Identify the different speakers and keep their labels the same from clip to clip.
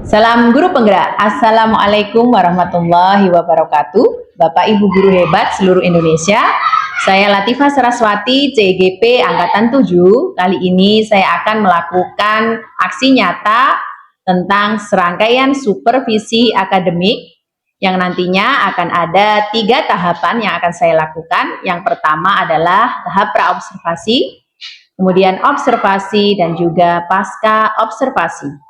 Speaker 1: Salam guru penggerak. Assalamualaikum warahmatullahi wabarakatuh. Bapak Ibu guru hebat seluruh Indonesia. Saya Latifah Saraswati, CGP Angkatan 7. Kali ini saya akan melakukan aksi nyata tentang serangkaian supervisi akademik yang nantinya akan ada 3 tahapan yang akan saya lakukan. Yang pertama adalah tahap praobservasi, kemudian observasi, dan juga pasca observasi.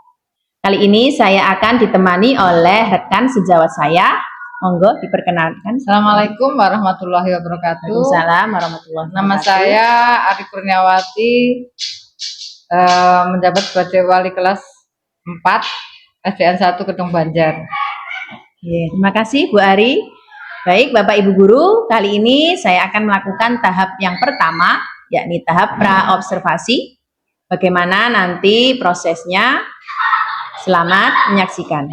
Speaker 1: Kali ini saya akan ditemani oleh rekan sejawat saya. Monggo diperkenalkan.
Speaker 2: Assalamualaikum warahmatullahi wabarakatuh.
Speaker 1: Waalaikumsalam warahmatullahi wabarakatuh.
Speaker 2: Nama saya Ari Kurniawati, menjabat sebagai wali kelas 4 SDN 1 Kedung Banjar.
Speaker 1: Terima kasih Bu Ari. Baik Bapak Ibu guru, kali ini saya akan melakukan tahap yang pertama, yakni tahap praobservasi. Bagaimana nanti prosesnya? Selamat menyaksikan.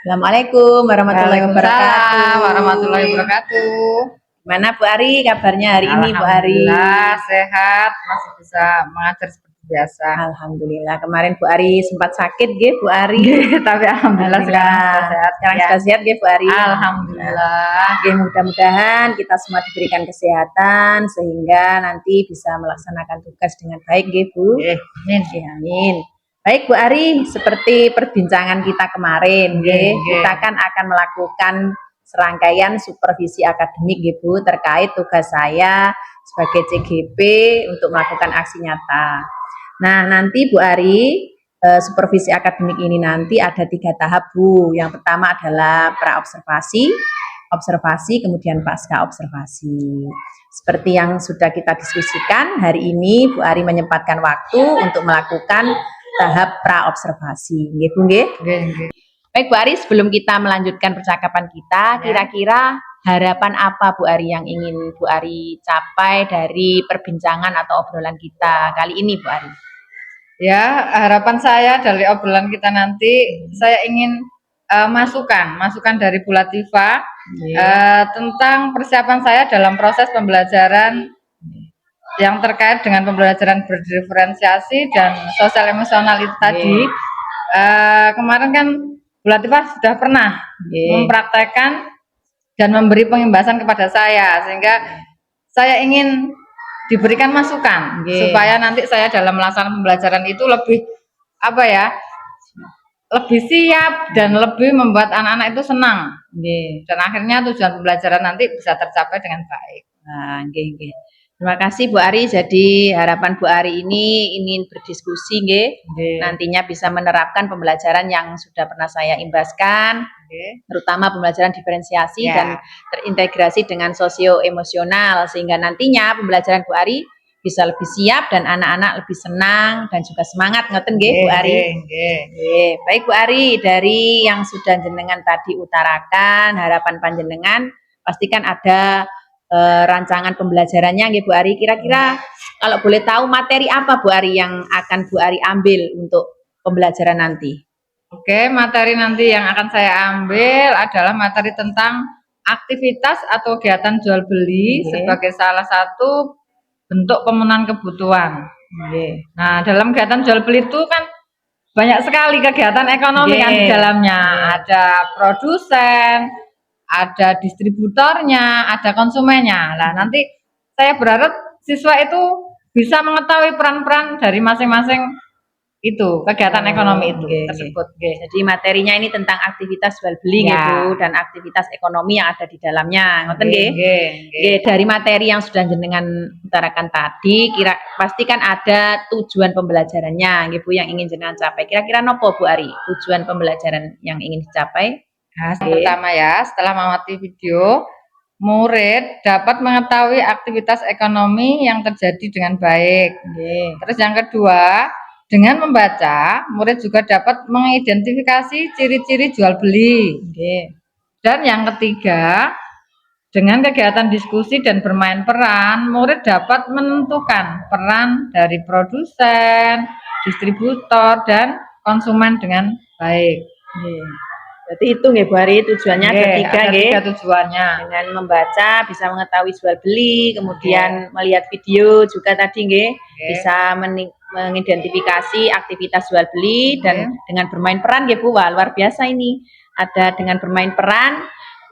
Speaker 1: Assalamualaikum warahmatullahi wabarakatuh.
Speaker 2: Warahmatullahi wabarakatuh.
Speaker 1: Gimana Bu Ari kabarnya hari ini Bu Ari?
Speaker 2: Alhamdulillah sehat, masih bisa mengajar seperti biasa.
Speaker 1: Alhamdulillah. Kemarin Bu Ari sempat sakit nggih Bu Ari.
Speaker 2: Tapi alhamdulillah sekarang sehat.
Speaker 1: Sekarang sudah sehat nggih Bu Ari.
Speaker 2: Alhamdulillah.
Speaker 1: Nggih, mudah-mudahan kita semua diberikan kesehatan sehingga nanti bisa melaksanakan tugas dengan baik nggih Bu.
Speaker 2: Amin.
Speaker 1: Amin. Baik Bu Ari, seperti perbincangan kita kemarin, kita kan akan melakukan serangkaian supervisi akademik Bu, terkait tugas saya sebagai CGP untuk melakukan aksi nyata. Nah nanti Bu Ari, supervisi akademik ini nanti ada 3 tahap Bu. Yang pertama adalah praobservasi, observasi, kemudian pasca observasi. Seperti yang sudah kita diskusikan, hari ini Bu Ari menyempatkan waktu untuk melakukan tahap praobservasi. Nggih Bu nggih? Baik Bu Ari, sebelum kita melanjutkan percakapan kita, kira-kira harapan apa Bu Ari yang ingin Bu Ari capai dari perbincangan atau obrolan kita kali ini Bu Ari?
Speaker 2: Ya, harapan saya dari obrolan kita nanti, saya ingin masukan dari Bu Latifah tentang persiapan saya dalam proses pembelajaran yang terkait dengan pembelajaran berdiferensiasi dan sosial emosional itu tadi. Kemarin kan Bu Latifah sudah pernah mempraktekkan dan memberi pengimbasan kepada saya, sehingga saya ingin diberikan masukan supaya nanti saya dalam melaksanakan pembelajaran itu lebih lebih siap dan lebih membuat anak-anak itu senang. Dan akhirnya tujuan pembelajaran nanti bisa tercapai dengan baik.
Speaker 1: Nah, terima kasih Bu Ari. Jadi harapan Bu Ari ini ingin berdiskusi nantinya bisa menerapkan pembelajaran yang sudah pernah saya imbaskan, terutama pembelajaran diferensiasi dan terintegrasi dengan sosio-emosional, sehingga nantinya pembelajaran Bu Ari bisa lebih siap dan anak-anak lebih senang dan juga semangat. Ngoten nggih Bu Ari? Baik Bu Ari, dari yang sudah jenengan tadi utarakan, harapan panjenengan pastikan ada rancangan pembelajarannya nggih Bu Ari. Kira-kira kalau boleh tahu materi apa Bu Ari yang akan Bu Ari ambil untuk pembelajaran nanti?
Speaker 2: Materi nanti yang akan saya ambil adalah materi tentang aktivitas atau kegiatan jual beli sebagai salah satu bentuk pemenuhan kebutuhan. Nah, dalam kegiatan jual beli itu kan banyak sekali kegiatan ekonomi kan di dalamnya. Ada produsen, ada distributornya, ada konsumennya. Nah, nanti saya berharap siswa itu bisa mengetahui peran-peran dari masing-masing itu kegiatan ekonomi itu tersebut.
Speaker 1: Jadi materinya ini tentang aktivitas jual beli Bu, dan aktivitas ekonomi yang ada di dalamnya. Ngoten nggih? Dari materi yang sudah jenengan utarakan tadi, pastikan ada tujuan pembelajarannya Bu yang ingin jenengan capai. Kira-kira nopo Bu Ari tujuan pembelajaran yang ingin dicapai?
Speaker 2: Pertama setelah mengamati video, murid dapat mengetahui aktivitas ekonomi yang terjadi dengan baik. Terus yang kedua, dengan membaca, murid juga dapat mengidentifikasi ciri-ciri jual beli. Dan yang ketiga, dengan kegiatan diskusi dan bermain peran, murid dapat menentukan peran dari produsen, distributor, dan konsumen dengan baik.
Speaker 1: Berarti itu nggih Bu Ari tujuannya ada tiga
Speaker 2: tujuannya.
Speaker 1: Dengan membaca bisa mengetahui jual beli, kemudian melihat video juga tadi bisa mengidentifikasi aktivitas jual beli dan dengan bermain peran nggih Bu. Wah, luar biasa ini. Ada dengan bermain peran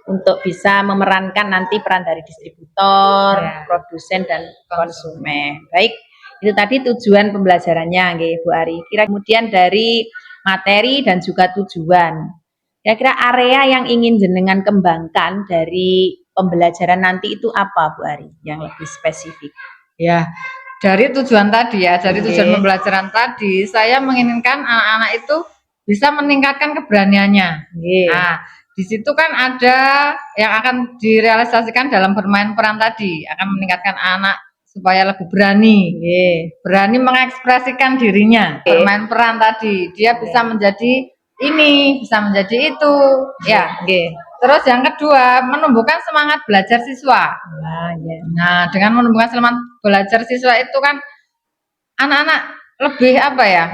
Speaker 1: untuk bisa memerankan nanti peran dari distributor, produsen dan konsumen. Baik, itu tadi tujuan pembelajarannya nggih Bu Ari. Kemudian dari materi dan juga tujuan. Kira-kira area yang ingin jenengan kembangkan dari pembelajaran nanti itu apa Bu Ari yang lebih spesifik?
Speaker 2: Ya, dari tujuan tadi ya, dari tujuan pembelajaran tadi, saya menginginkan anak-anak itu bisa meningkatkan keberaniannya. Nah, di situ kan ada yang akan direalisasikan dalam bermain peran tadi, akan meningkatkan anak supaya lebih berani, berani mengekspresikan dirinya. Bermain peran tadi, dia bisa menjadi ini, bisa menjadi itu, ya. Terus yang kedua, menumbuhkan semangat belajar siswa. Nah, dengan menumbuhkan semangat belajar siswa itu kan anak-anak lebih apa ya?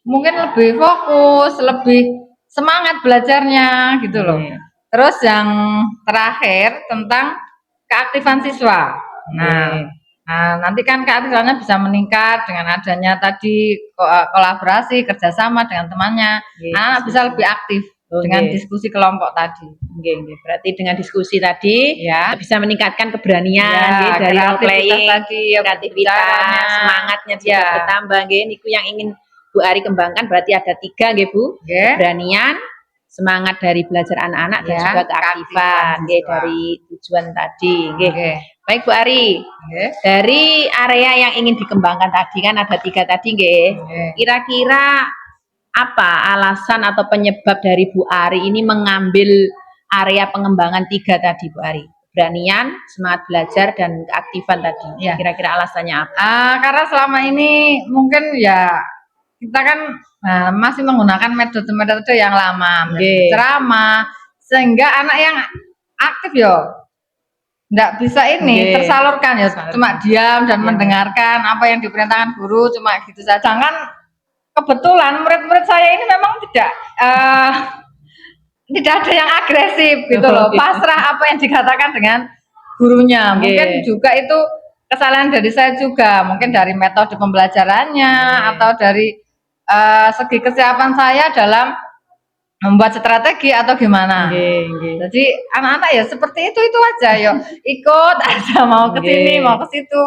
Speaker 2: Mungkin lebih fokus, lebih semangat belajarnya gitu loh. Terus yang terakhir tentang keaktifan siswa. Nah, nanti kan keaktifannya bisa meningkat dengan adanya tadi kolaborasi, kerjasama dengan temannya. Anak bisa lebih aktif dengan diskusi kelompok tadi.
Speaker 1: Berarti dengan diskusi tadi bisa meningkatkan keberanian dari role playing, kreativitas, semangatnya juga bertambah. Niku yang ingin Bu Ari kembangkan berarti ada 3 nggih Bu. Keberanian, semangat dari belajar anak-anak dan juga keaktifan dari tujuan tadi. Baik Bu Ari, dari area yang ingin dikembangkan tadi kan ada 3 tadi nggih. Kira-kira apa alasan atau penyebab dari Bu Ari ini mengambil area pengembangan 3 tadi Bu Ari? Keberanian, semangat belajar dan keaktifan tadi. Kira-kira alasannya apa?
Speaker 2: Karena selama ini mungkin ya kita kan masih menggunakan metode-metode yang lama, ceramah, sehingga anak yang aktif nggak bisa ini tersalurkan cuma diam dan mendengarkan apa yang diperintahkan guru, cuma gitu saja. Jangan kebetulan murid-murid saya ini memang tidak ada yang agresif gitu loh, pasrah apa yang dikatakan dengan gurunya. Mungkin juga itu kesalahan dari saya juga, mungkin dari metode pembelajarannya atau dari segi kesiapan saya dalam membuat strategi atau gimana. Jadi anak-anak ya seperti itu aja, ikut aja, mau ke sini, mau ke situ,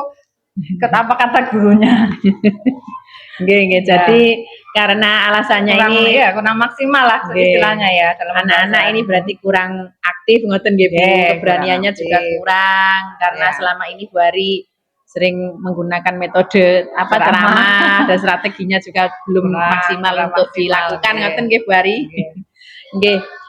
Speaker 2: ikut apa kata gurunya.
Speaker 1: Jadi karena alasannya ini
Speaker 2: kurang maksimal lah istilahnya ya dalam
Speaker 1: anak-anak ini berarti kurang aktif ngoten nggih Bu. Keberaniannya juga kurang karena selama ini Bu Ari sering menggunakan metode ceramah dan strateginya juga belum maksimal untuk dilakukan ngoten nggih Bu Ari.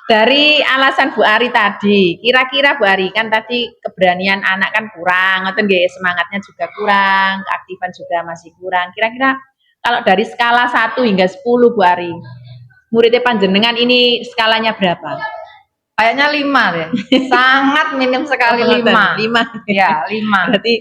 Speaker 1: Dari alasan Bu Ari tadi, kira-kira Bu Ari kan tadi keberanian anak kan kurang, ngoten nggih, semangatnya juga kurang, keaktifan juga masih kurang. Kira-kira kalau dari skala 1 hingga 10 Bu Ari, muridnya panjenengan ini skalanya berapa?
Speaker 2: Kayaknya 5 deh. Sangat minim sekali 5.
Speaker 1: 5.
Speaker 2: Ya, 5.
Speaker 1: Berarti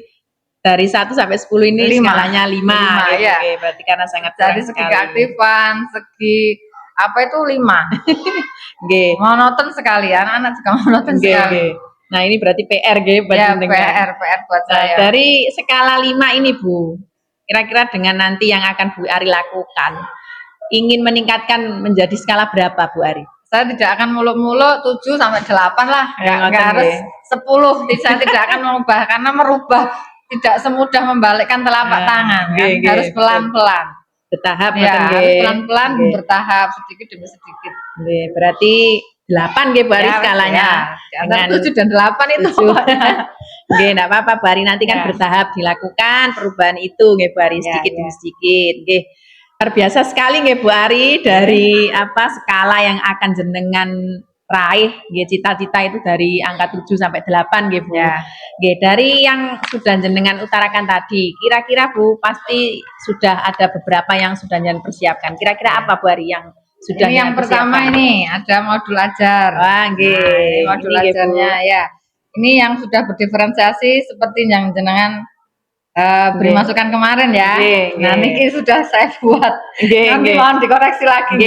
Speaker 1: dari 1 sampai 10 ini skalanya 5.
Speaker 2: Ya.
Speaker 1: Berarti karena sangat
Speaker 2: dari segi keaktifan, segi apa itu 5. Monoton sekali, anak-anak juga monoton sekali.
Speaker 1: Nah, ini berarti PR buat
Speaker 2: PR buat saya.
Speaker 1: Dari skala 5 ini Bu, kira-kira dengan nanti yang akan Bu Ari lakukan, ingin meningkatkan menjadi skala berapa Bu Ari?
Speaker 2: Saya tidak akan muluk-muluk 7 sampai 8 lah, nggak harus 10. Saya tidak akan mengubah, karena merubah tidak semudah membalikkan telapak tangan, kan? Harus pelan-pelan.
Speaker 1: Bertahap,
Speaker 2: harus pelan-pelan, bertahap, sedikit demi sedikit.
Speaker 1: Berarti 8 Bu Ari skalanya.
Speaker 2: Antara 7 dan 8 itu.
Speaker 1: Enggak apa-apa Bu Ari, nanti kan bertahap dilakukan perubahan itu Bu Ari, sedikit demi sedikit. Terbiasa sekali Bu Ari dari skala yang akan jenengan raih cita-cita itu dari angka 7 sampai 8 Bu. Dari yang sudah jenengan utarakan tadi, kira-kira Bu pasti sudah ada beberapa yang sudah jenengan persiapkan. Kira-kira apa Bu Ari yang sudah
Speaker 2: yang pertama ini ada modul ajar. Modul ajarnya ya. Ini yang sudah berdiferensiasi seperti yang jenengan beri masukan kemarin ya. Nah, ini sudah saya buat. Nanti mohon dikoreksi lagi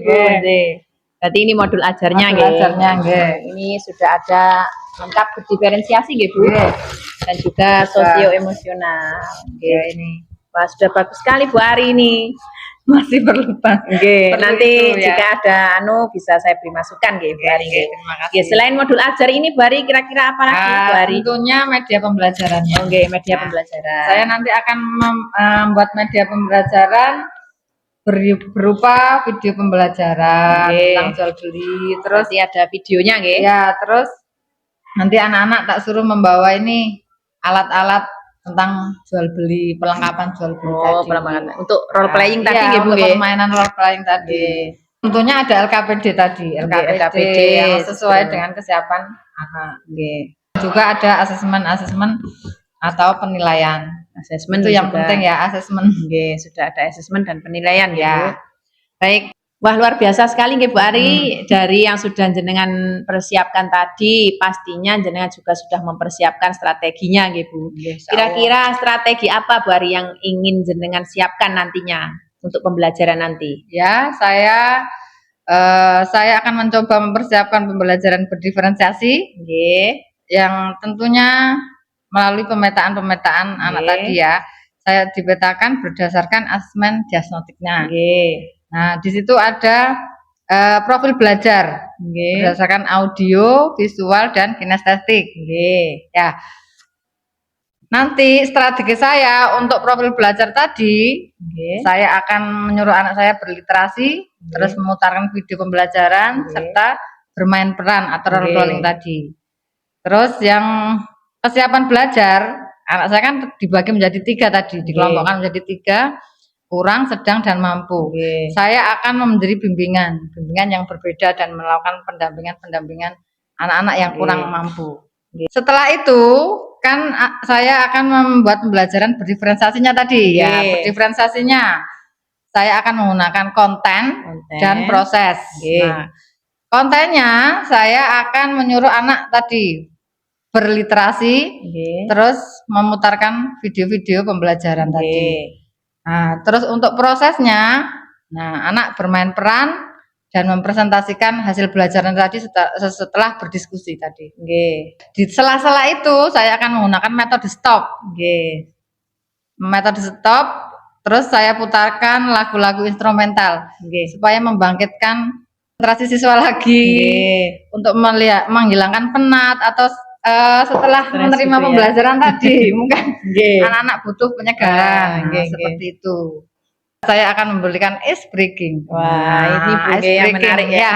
Speaker 1: Bu. Berarti ini modul ajarnya Ini sudah ada lengkap berdiferensiasi Bu. Dan juga sosio emosional.
Speaker 2: Ini.
Speaker 1: Wah, sudah bagus sekali Bu Ari ini.
Speaker 2: Masih perlu
Speaker 1: Oke,
Speaker 2: perlu
Speaker 1: nanti
Speaker 2: itu, ya.
Speaker 1: jika ada bisa saya beri masukan nggih Bu Ari.
Speaker 2: Terima kasih.
Speaker 1: Oke, selain modul ajar ini Bu Ari kira-kira apa lagi Bu Ari?
Speaker 2: Tentunya media pembelajarannya.
Speaker 1: Oke, media pembelajaran.
Speaker 2: Saya nanti akan membuat media pembelajaran berupa video pembelajaran tentang jual beli, terus
Speaker 1: nanti ada videonya nggih.
Speaker 2: Ya, terus nanti anak-anak tak suruh membawa ini alat-alat tentang jual beli, perlengkapan jual beli tadi.
Speaker 1: Perlengkapan untuk role playing tadi nggih Bu
Speaker 2: untuk
Speaker 1: nggih.
Speaker 2: permainan role playing tadi. Tentunya ada LKPD tadi, LKPD yang sesuai dengan kesiapan anak. Juga ada asesmen atau penilaian.
Speaker 1: Asesmen
Speaker 2: itu yang penting ya, asesmen.
Speaker 1: Sudah ada asesmen dan penilaian ya. Baik. Wah, luar biasa sekali nggih Bu Ari. Dari yang sudah jenengan persiapkan tadi, pastinya jenengan juga sudah mempersiapkan strateginya nggih Bu. Kira-kira strategi apa Bu Ari yang ingin jenengan siapkan nantinya untuk pembelajaran nanti? Ya,
Speaker 2: saya akan mencoba mempersiapkan pembelajaran berdiferensiasi, yang tentunya melalui pemetaan anak tadi ya. Saya dipetakan berdasarkan asesmen diagnostiknya. Nah, di situ ada profil belajar berdasarkan audio, visual, dan kinestetik. Ya. Nanti strategi saya untuk profil belajar tadi, saya akan menyuruh anak saya berliterasi, terus memutarkan video pembelajaran, serta bermain peran atau role playing tadi. Terus yang kesiapan belajar, anak saya kan dibagi menjadi 3 tadi, dikelompokkan menjadi 3, kurang, sedang, dan mampu. Saya akan memberi bimbingan yang berbeda dan melakukan pendampingan anak-anak yang kurang mampu. Setelah itu kan saya akan membuat pembelajaran berdiferensiasinya tadi. Ya, berdiferensiasinya saya akan menggunakan konten dan proses. Nah, kontennya saya akan menyuruh anak tadi berliterasi, terus memutarkan video-video pembelajaran tadi. Nah, terus untuk prosesnya, anak bermain peran dan mempresentasikan hasil belajaran tadi setelah berdiskusi tadi. Di sela-sela itu saya akan menggunakan metode stop. Metode stop, terus saya putarkan lagu-lagu instrumental supaya membangkitkan konsentrasi siswa lagi untuk menghilangkan penat atau setelah menerima pembelajaran tadi mungkin anak-anak butuh penyegaran seperti itu. Saya akan memberikan ice breaking.
Speaker 1: Wah, ini ice breaking yang menarik ya.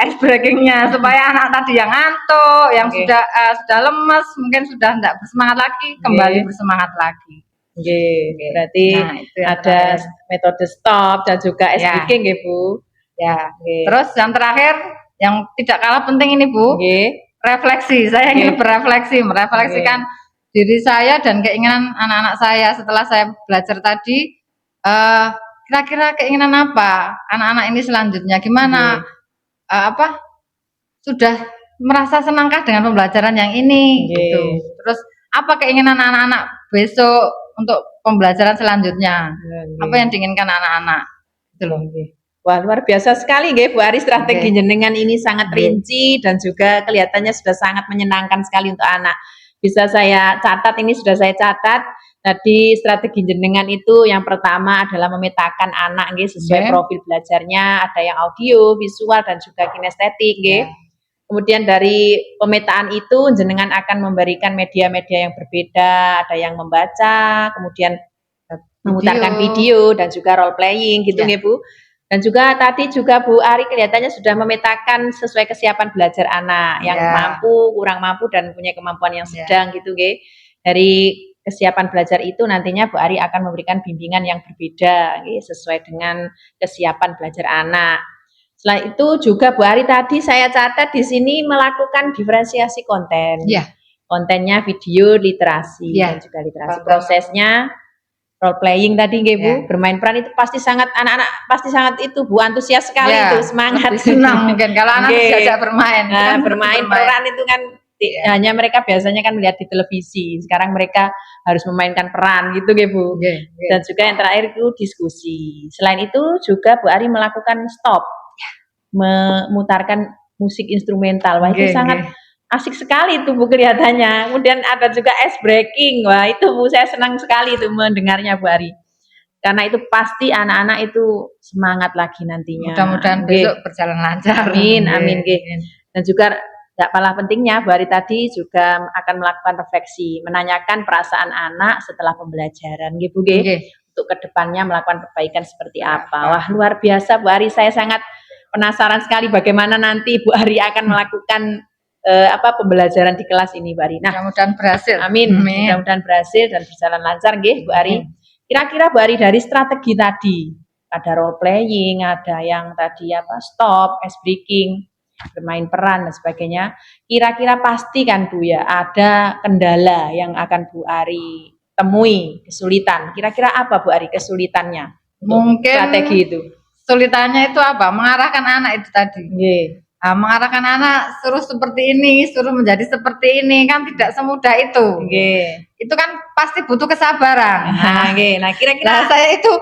Speaker 2: Ice breakingnya supaya anak tadi yang ngantuk, yang sudah lemas, mungkin sudah tidak bersemangat lagi, kembali bersemangat lagi.
Speaker 1: Berarti ada metode stop dan juga ice breaking ya Bu.
Speaker 2: Terus yang terakhir, yang tidak kalah penting ini Bu, refleksi. Saya ingin berefleksi, merefleksikan diri saya dan keinginan anak-anak saya setelah saya belajar tadi. Kira-kira keinginan apa anak-anak ini selanjutnya, gimana sudah merasa senangkah dengan pembelajaran yang ini gitu. Terus apa keinginan anak-anak besok untuk pembelajaran selanjutnya, apa yang diinginkan anak-anak gitu loh.
Speaker 1: Wah, luar biasa sekali nggih Bu Ari, strategi jenengan ini sangat rinci dan juga kelihatannya sudah sangat menyenangkan sekali untuk anak. Bisa saya catat, ini sudah saya catat. Tadi strategi jenengan itu yang pertama adalah memetakan anak nggih sesuai profil belajarnya, ada yang audio, visual, dan juga kinestetik nggih. Kemudian dari pemetaan itu jenengan akan memberikan media-media yang berbeda, ada yang membaca, kemudian memutarkan video dan juga role playing gitu nggih Bu. Dan juga tadi juga Bu Ari kelihatannya sudah memetakan sesuai kesiapan belajar anak yang mampu, kurang mampu, dan punya kemampuan yang sedang gitu nggih. Dari kesiapan belajar itu nantinya Bu Ari akan memberikan bimbingan yang berbeda sesuai dengan kesiapan belajar anak. Setelah itu juga Bu Ari tadi saya catat di sini melakukan diferensiasi konten. Kontennya video literasi dan juga literasi. Prosesnya role playing tadi nggih Bu, bermain peran itu pasti sangat anak-anak pasti sangat itu Bu, antusias sekali itu, semangat.
Speaker 2: Senang mungkin kalau anak diajak bermain.
Speaker 1: Nah, bermain peran itu kan hanya mereka biasanya kan melihat di televisi. Sekarang mereka harus memainkan peran gitu nggih Bu. Dan juga yang terakhir itu diskusi. Selain itu juga Bu Ari melakukan stop, memutarkan musik instrumental. Wah, itu sangat asik sekali itu Bu kelihatannya. Kemudian ada juga ice breaking. Wah, itu Bu saya senang sekali itu mendengarnya Bu Ari. Karena itu pasti anak-anak itu semangat lagi nantinya.
Speaker 2: Mudah-mudahan besok berjalan lancar.
Speaker 1: Amin, amin nggih. Dan juga tidak kalah pentingnya Bu Ari tadi juga akan melakukan refleksi, menanyakan perasaan anak setelah pembelajaran nggih Bu nggih. Untuk kedepannya melakukan perbaikan seperti apa. Wah, luar biasa Bu Ari, saya sangat penasaran sekali bagaimana nanti Bu Ari akan melakukan pembelajaran di kelas ini Bu Ari. Nah,
Speaker 2: mudah-mudahan berhasil.
Speaker 1: Amin. Mudah-mudahan berhasil dan berjalan lancar nggih Bu Ari. Kira-kira Bu Ari dari strategi tadi, ada role playing, ada yang tadi stop, ice breaking, bermain peran dan sebagainya. Kira-kira pasti kan Bu ya ada kendala yang akan Bu Ari temui, kesulitan. Kira-kira apa Bu Ari kesulitannya?
Speaker 2: Mungkin
Speaker 1: strategi itu.
Speaker 2: Kesulitannya itu apa? Mengarahkan anak itu tadi. Nah, mengarahkan anak suruh seperti ini, suruh menjadi seperti ini kan tidak semudah itu. Itu kan pasti butuh kesabaran.
Speaker 1: Nah, kira-kira
Speaker 2: saya itu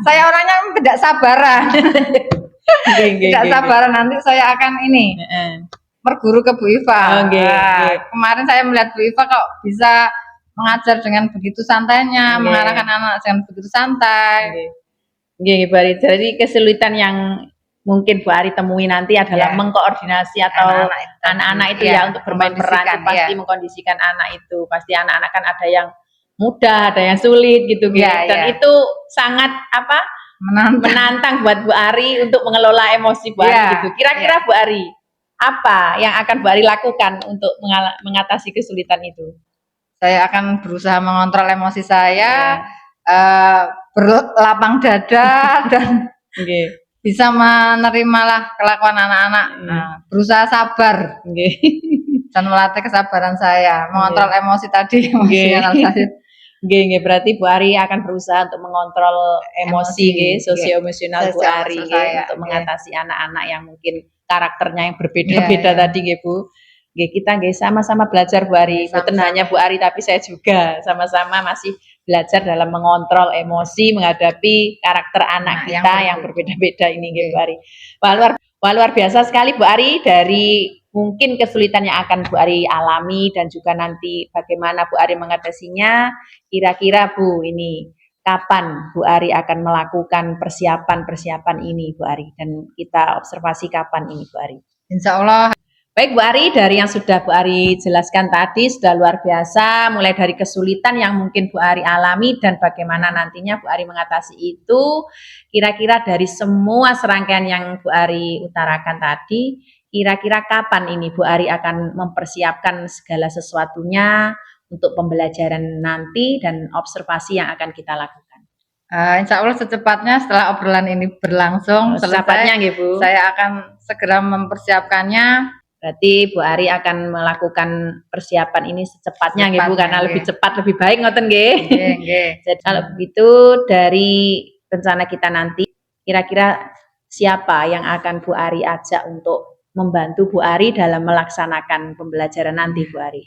Speaker 2: saya orangnya tidak sabaran. Tidak sabaran nanti saya akan ini berguru ke Bu Iva. Kemarin saya melihat Bu Iva kok bisa mengajar dengan begitu santainya, mengarahkan anak dengan begitu santai.
Speaker 1: Jadi kesulitan yang mungkin Bu Ari temui nanti adalah mengkoordinasi atau anak-anak itu untuk bermain peran, pasti mengkondisikan anak itu. Pasti anak-anak kan ada yang mudah, ada yang sulit gitu. Dan itu sangat menantang buat Bu Ari untuk mengelola emosi Bu Ari gitu. Kira-kira Bu Ari apa yang akan Bu Ari lakukan untuk mengatasi kesulitan itu?
Speaker 2: Saya akan berusaha mengontrol emosi saya, berlapang dada dan bisa menerimalah kelakuan anak-anak. Berusaha sabar dan melatih kesabaran saya, mengontrol emosi tadi.
Speaker 1: Berarti Bu Ari akan berusaha untuk mengontrol emosi sosio-emosional Bu Ari untuk mengatasi anak-anak yang mungkin karakternya yang berbeda-beda tadi Bu. Kita sama-sama belajar Bu Ari, bukan hanya Bu Ari tapi saya juga sama-sama masih belajar dalam mengontrol emosi menghadapi karakter anak kita yang berbeda-beda ini Bu Ari. Luar biasa sekali Bu Ari, dari mungkin kesulitan yang akan Bu Ari alami dan juga nanti bagaimana Bu Ari mengatasinya. Kira-kira Bu ini kapan Bu Ari akan melakukan persiapan ini Bu Ari, dan kita observasi kapan ini Bu Ari?
Speaker 2: Insya Allah.
Speaker 1: Baik Bu Ari, dari yang sudah Bu Ari jelaskan tadi sudah luar biasa, mulai dari kesulitan yang mungkin Bu Ari alami dan bagaimana nantinya Bu Ari mengatasi itu. Kira-kira dari semua serangkaian yang Bu Ari utarakan tadi, kira-kira kapan ini Bu Ari akan mempersiapkan segala sesuatunya untuk pembelajaran nanti dan observasi yang akan kita lakukan?
Speaker 2: Insya Allah secepatnya setelah obrolan ini berlangsung selesai, Bu. Saya akan segera mempersiapkannya.
Speaker 1: Berarti Bu Ari akan melakukan persiapan ini secepatnya Bu, karena lebih cepat lebih baik ngoten nggih. Jadi kalau begitu dari rencana kita nanti, kira-kira siapa yang akan Bu Ari ajak untuk membantu Bu Ari dalam melaksanakan pembelajaran nanti Bu Ari?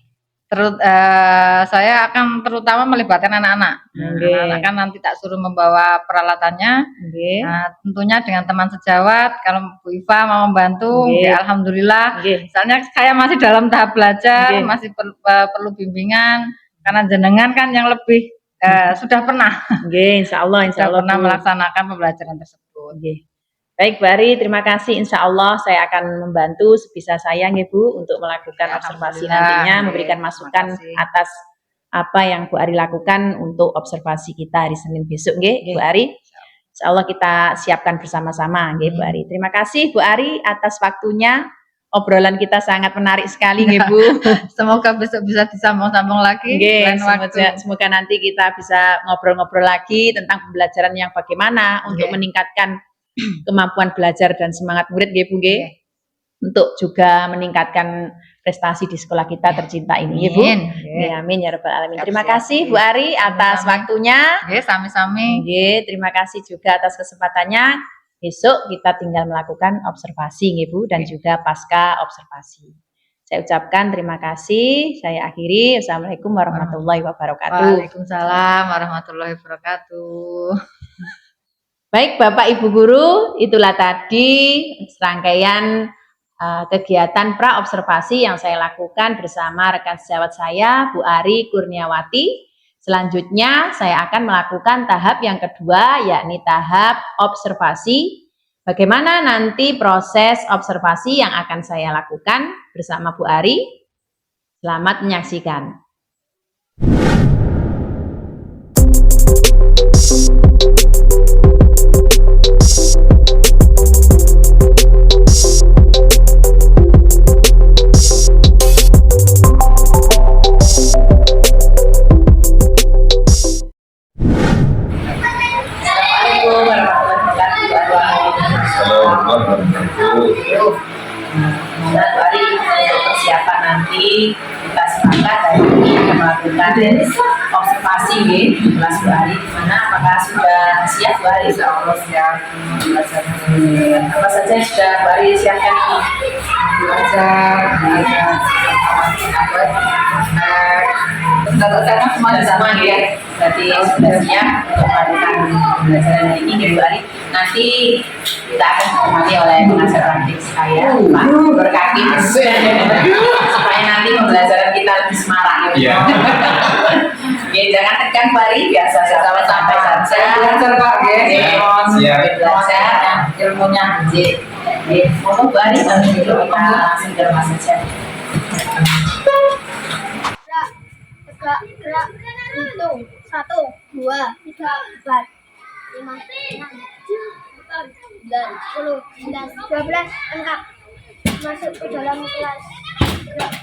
Speaker 2: Saya akan terutama melibatkan anak-anak. Anak-anak kan nanti tak suruh membawa peralatannya. Nah, tentunya dengan teman sejawat. Kalau Bu Iva mau membantu, alhamdulillah. Soalnya saya masih dalam tahap belajar, masih perlu bimbingan. Karena jenengan kan yang lebih sudah pernah.
Speaker 1: Insya Allah
Speaker 2: pernah melaksanakan pembelajaran tersebut.
Speaker 1: Baik Bu Ari, terima kasih. Insya Allah saya akan membantu sebisa saya Bu untuk melakukan observasi nantinya, memberikan masukan atas apa yang Bu Ari lakukan untuk observasi kita hari Senin besok Bu Ari. Insya Allah kita siapkan bersama-sama Bu Ari. Terima kasih Bu Ari atas waktunya. Obrolan kita sangat menarik sekali Bu.
Speaker 2: Semoga besok bisa disambung-sambung lagi.
Speaker 1: Semoga nanti kita bisa ngobrol-ngobrol lagi tentang pembelajaran yang bagaimana untuk meningkatkan kemampuan belajar dan semangat murid Bu, untuk juga meningkatkan prestasi di sekolah kita tercinta ini Bu. Amin ya rabbal alamin. Terima kasih Bu Ari atas waktunya.
Speaker 2: Sami-sami.
Speaker 1: Terima kasih juga atas kesempatannya. Besok kita tinggal melakukan observasi Bu, dan juga pasca observasi. Saya ucapkan terima kasih. Saya akhiri. Assalamualaikum warahmatullahi wabarakatuh.
Speaker 2: Waalaikumsalam warahmatullahi wabarakatuh.
Speaker 1: Baik Bapak Ibu Guru, itulah tadi serangkaian kegiatan pra-observasi yang saya lakukan bersama rekan sejawat saya, Bu Ari Kurniawati. Selanjutnya, saya akan melakukan tahap yang kedua, yakni tahap observasi. Bagaimana nanti proses observasi yang akan saya lakukan bersama Bu Ari? Selamat menyaksikan. Mari untuk persiapan nanti kita sepakat hari ini melakukan observasi di kelas Bu Ari. Gimana? Apakah sudah siap Bu Ari? Insya Allah siap. Apa saja yang sudah Bu Ari siapkan ini?
Speaker 2: Belajar,
Speaker 1: semua ya. Berarti sudah siap untuk melakukan pembelajaran hari ini Bu Ari. Nanti kita akan ditemani oleh pengajar praktik saya, Pak Berkaki, supaya nanti pembelajaran kita lebih semarak.
Speaker 3: Iya.
Speaker 1: Oke, jangan tekan Bu Ari, biasa sampai saja.
Speaker 2: belajar Pak,
Speaker 3: Siap.
Speaker 1: Belajar ilmunya. Mohon Bu Ari, kita langsung ke rumah saja.
Speaker 4: Gerak, hitung 1, 2, 3, 4, 5, 6, 7, 8, 9, 10, 11, angkat masuk ke dalam kelas. Gerak.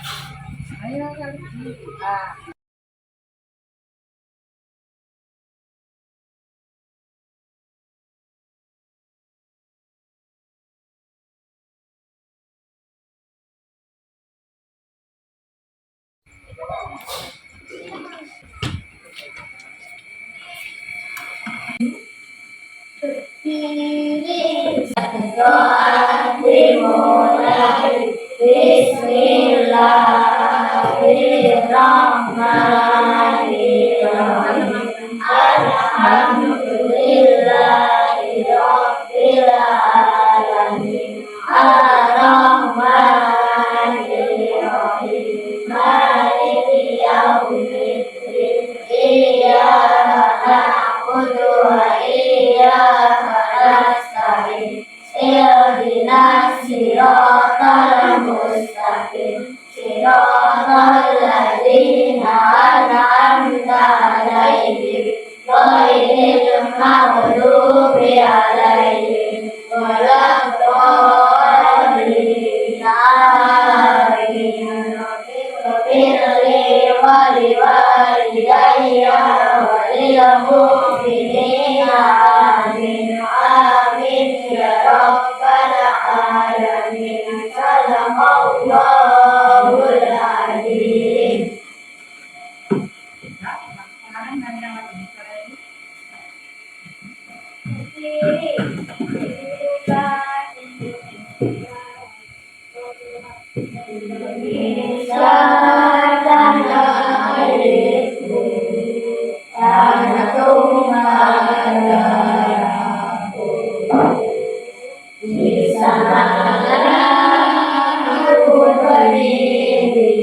Speaker 4: Berdiri, doa dimulai. Bismillahirrahmanirrahim. Alhamdulillahirabbil alamin. Ar-Rahmanir-Rahim. Maliki yaumiddin. Iyyaka na'budu wa iyyaka nasta'in. Ihdinas siratal mustaqim. Siratal ladzina an'amta 'alaihim ghairil maghdubi 'alaihim waladdallin. Amin. Firli wa liwalidayya wa lil mu'minina. Amin. Amin ya rabbal alamin. Sadaqallahul adzim. Indonesia tanah airku, tanah tumpah darahku. Di sanalah aku berdiri,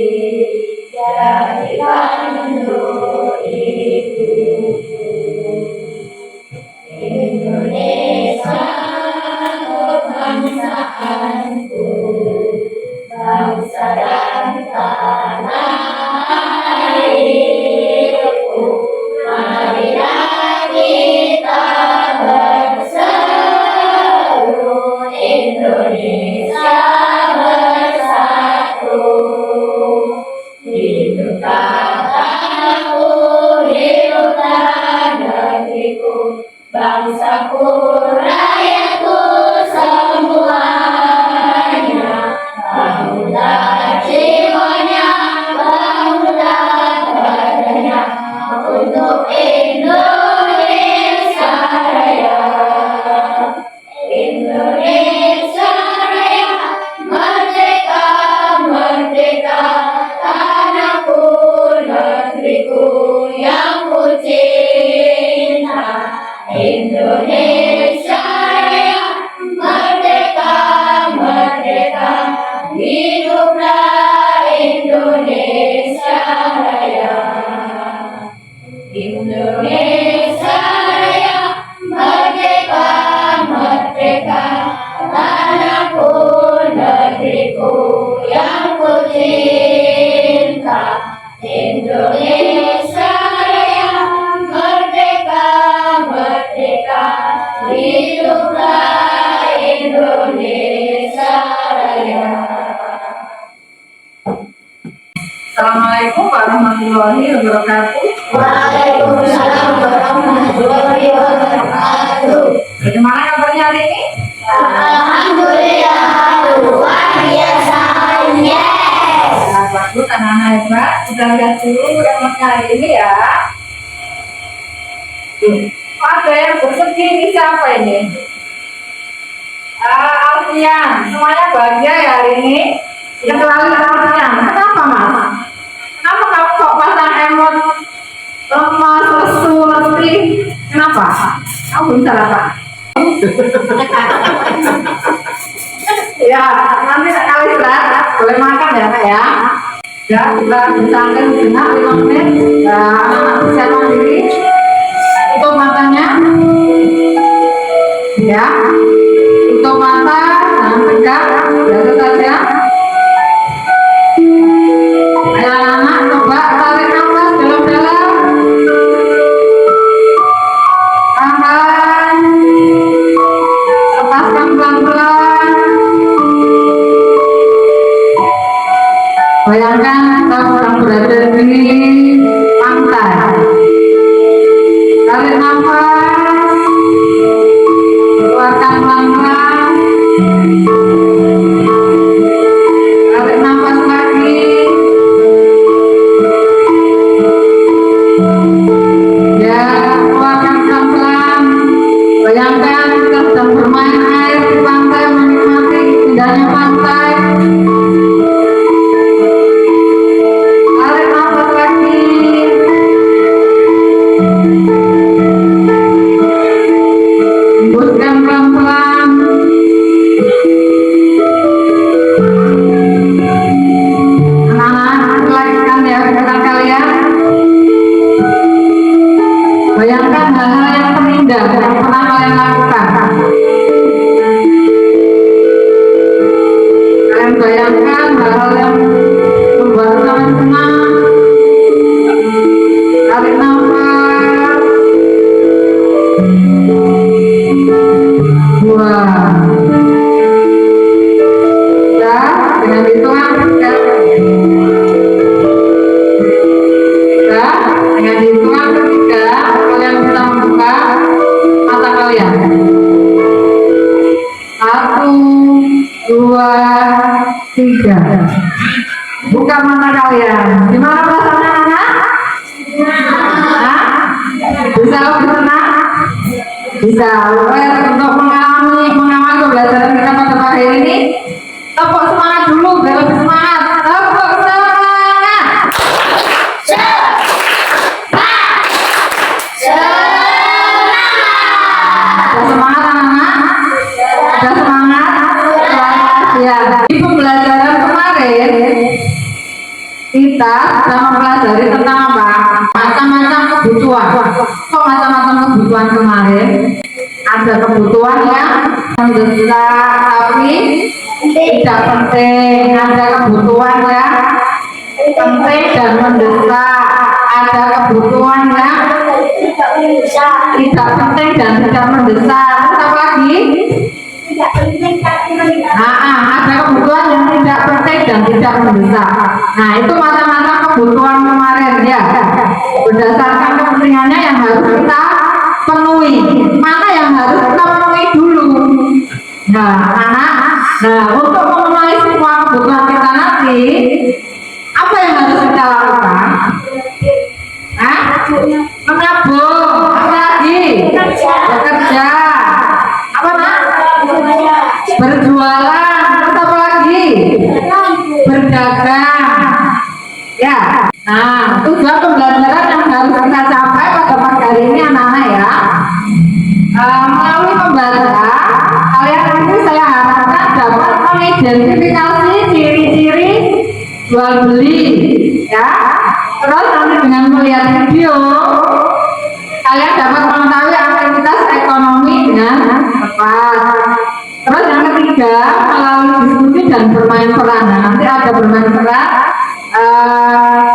Speaker 4: jadikan untuk hidupku. Indonesia kebangsaanku, bangsa dan tanah airku. Marilah kita berseru, Indonesia bersatu. Hidup tanahku, hidup negeriku, bangsaku, rakyatku semuanya. Bangunlah jiwanya, bangunlah badannya untuk Indonesia Raya. Indonesia Raya, merdeka, merdeka, tanahku, negeriku yang ku cinta. Indonesia Raya, merdeka, hiduplah Indonesia Raya.
Speaker 2: Assalamualaikum warahmatullahi wabarakatuh.
Speaker 4: Waalaikumsalam warahmatullahi wabarakatuh.
Speaker 2: Bagaimana kabarnya hari ini?
Speaker 4: Alhamdulillah luar biasa. Yes.
Speaker 2: Bagus, anak-anak hebat. Kita lihat dulu temanya hari ini ya. Ada yang bersedih ini siapa ini? Alfian. Semuanya bahagia ya hari ini? Kecuali Alfian. Kenapa mas? Kenapa kamu kok pasang emot lemas, lesu, letih? Kenapa? Kamu belum sarapan? Ya, nanti kali istirahat boleh makan ya kak ya. Ya, kita bersantai sejenak 5 menit. Anak-anak bisa mandiri. Tutup matanya. Ya, tutup mata, jangan tegak, biasa saja. Ayo anak-anak coba tarik nafas dalam-dalam. Tahan. Lepaskan pelan-pelan. Bayangkan kita sedang berada di pantai. Tarik nafas, keluarkan pelan-pelan. Tarik nafas lagi. Ya, keluarkan pelan-pelan. Bayangkan kita sedang bermain air di pantai, menikmati indahnya pantai. Tarik nafas lagi. Hembuskan pelan-pelan. Anak-anak, lakukan ya kegiatan kalian. Bayangkan hal-hal yang terindah yang pernah kalian lakukan. Kalian bayangkan hal-hal yang membuat kalian senang. Tarik nafas. Wah. Ya, dengan hitungan 3. Ya, dengan hitungan 3 kalian bisa membuka mata kalian. 1, 2, 3. Buka mata kalian. Gimana perasaannya anak? Hah? Bisa lebih tenang? Bisa. Untuk mengawali pembelajaran kita pada pagi ini, tepuk semangat dulu biar lebih semangat. Tepuk semangat. Sudah semangat anak-anak? Sudah semangat? Ya. Di pembelajaran kemarin kita sudah mempelajari tentang apa? Macam-macam kebutuhan. Kok macam-macam kebutuhan kemarin? Ada kebutuhan yang mendesak tapi tidak penting. Ada kebutuhan yang penting dan mendesak. Ada kebutuhan yang tidak penting dan tidak mendesak. Terus apa lagi? Ada kebutuhan yang tidak penting dan tidak mendesak. Nah, itu macam-macam kebutuhan kemarin ya. Berdasarkan kepentingannya yang harus kita penuhi. Mana yang harus kita penuhi dulu? Nah, untuk memenuhi semua kebutuhan kita nanti, apa yang harus kita lakukan? Menabung. Apa lagi? Bekerja. Apa nak? Berjualan. Terus apa lagi? Berdagang. Ya. Nah, tujuan pembelajaran yang harus kita capai pada pagi hari ini anak-anak ya. Melalui pembaca, kalian nanti saya harapkan dapat mengidentifikasi ciri-ciri jual beli, ya. Terus nanti dengan melihat video, kalian dapat mengetahui aktivitas ekonomi dengan tepat. Terus yang ketiga, melalui diskusi dan bermain peran. Nah, nanti ada bermain peran.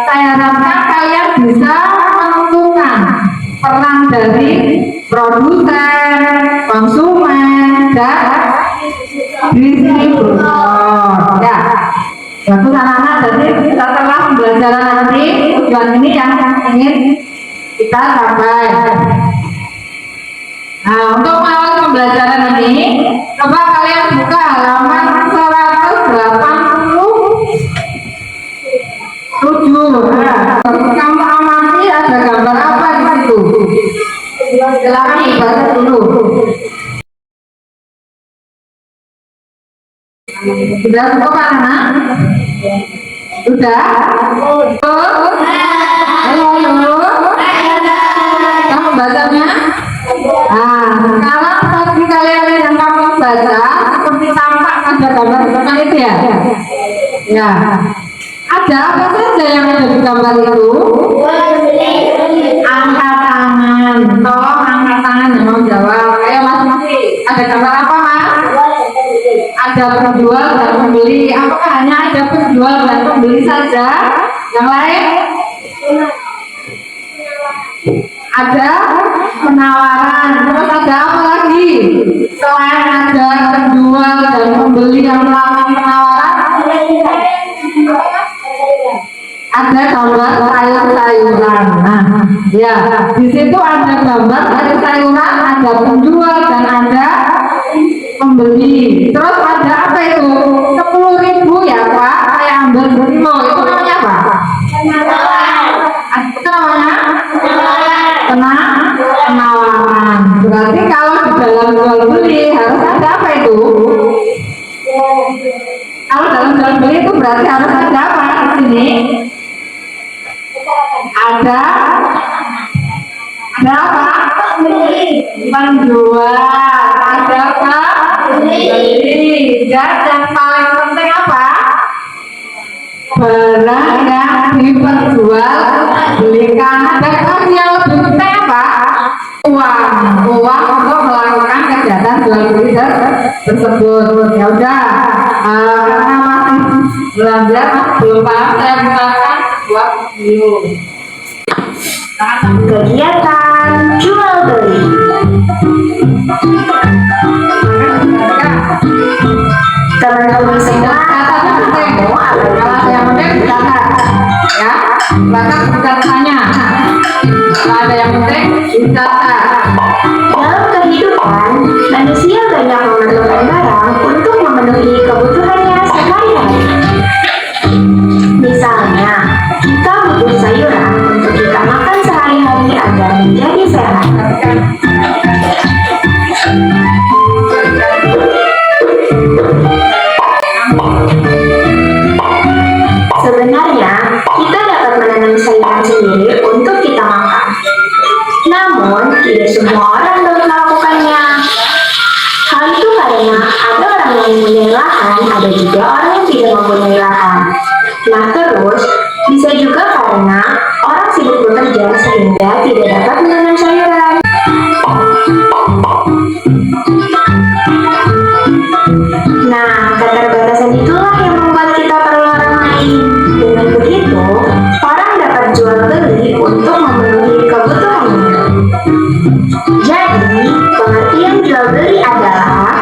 Speaker 2: Saya harapkan kalian bisa menentukan peran dari produsen,
Speaker 1: di sini bosor. Ya, bagus anak-anak. Jadi setelah pembelajaran nanti tujuan ini yang ingin kita capai. Nah, untuk mengawali pembelajaran ini, coba kalian buka halaman 187. Nah, kamu amati ada gambar apa di situ? Silakan dibaca dulu. Sudah cukup anak? Sudah? Ayo. Kamu bacanya? Nah, sekarang bagi kalian yang kamu baca, seperti tampak pada gambar di depan itu ya? Ya. Ada apa saja yang ada di gambar itu? Angkat tangan. Tolong angkat tangan yang mau jawab. Ayo masing-masing. Ada gambar apa, Mas? Ada penjual dan pembeli. Apakah hanya ada penjual dan pembeli saja? Yang lain? Ada penawaran. Terus ada apa lagi? Selain ada penjual dan pembeli yang melakukan penawaran, ada gambar sayur-sayuran. Nah, ya, di situ ada gambar sayur-sayuran, ada penjual dan ada pembeli. Terus ada apa itu? 10.000 ya Pak? Saya ambil 10. Itu namanya apa? Itu namanya penawaran. Berarti kalau di dalam jual beli harus ada apa itu? Kalau dalam jual beli itu berarti harus ada apa di sini? Ada apa? Penjual. Ada apa? Beli. Dan yang paling penting apa? Barang yang diperjual belikan. Dan lagi yang lebih penting apa? Uang untuk melakukan kegiatan jual beli tersebut. Ya udah, karena masih belajar belum paham, saya bukakan buat video.
Speaker 3: Kegiatan jual beli. Teman-teman semua, kamu
Speaker 1: Kalau yang penting dicatat, ya. Bahkan catatannya. Kalau ada yang penting dicatat.
Speaker 3: dalam kehidupan, manusia banyak memerlukan barang untuk memenuhi kebutuhannya sehari-hari. Misalnya, kita butuh sayuran untuk kita makan sehari-hari agar menjadi sehat. Sebenarnya, kita dapat menanam sayuran sendiri untuk kita makan. Namun, tidak semua orang dapat melakukannya. Hal itu karena ada orang yang mempunyai lahan, ada juga orang yang tidak mempunyai lahan. Nah, terus bisa juga karena orang sibuk bekerja sehingga tidak dapat menanam sayuran. Nah, keterbatasan itulah yang membuat kita perlu orang lain. Dengan begitu, orang dapat jual beli untuk memenuhi kebutuhannya. Jadi, pengertian jual beli adalah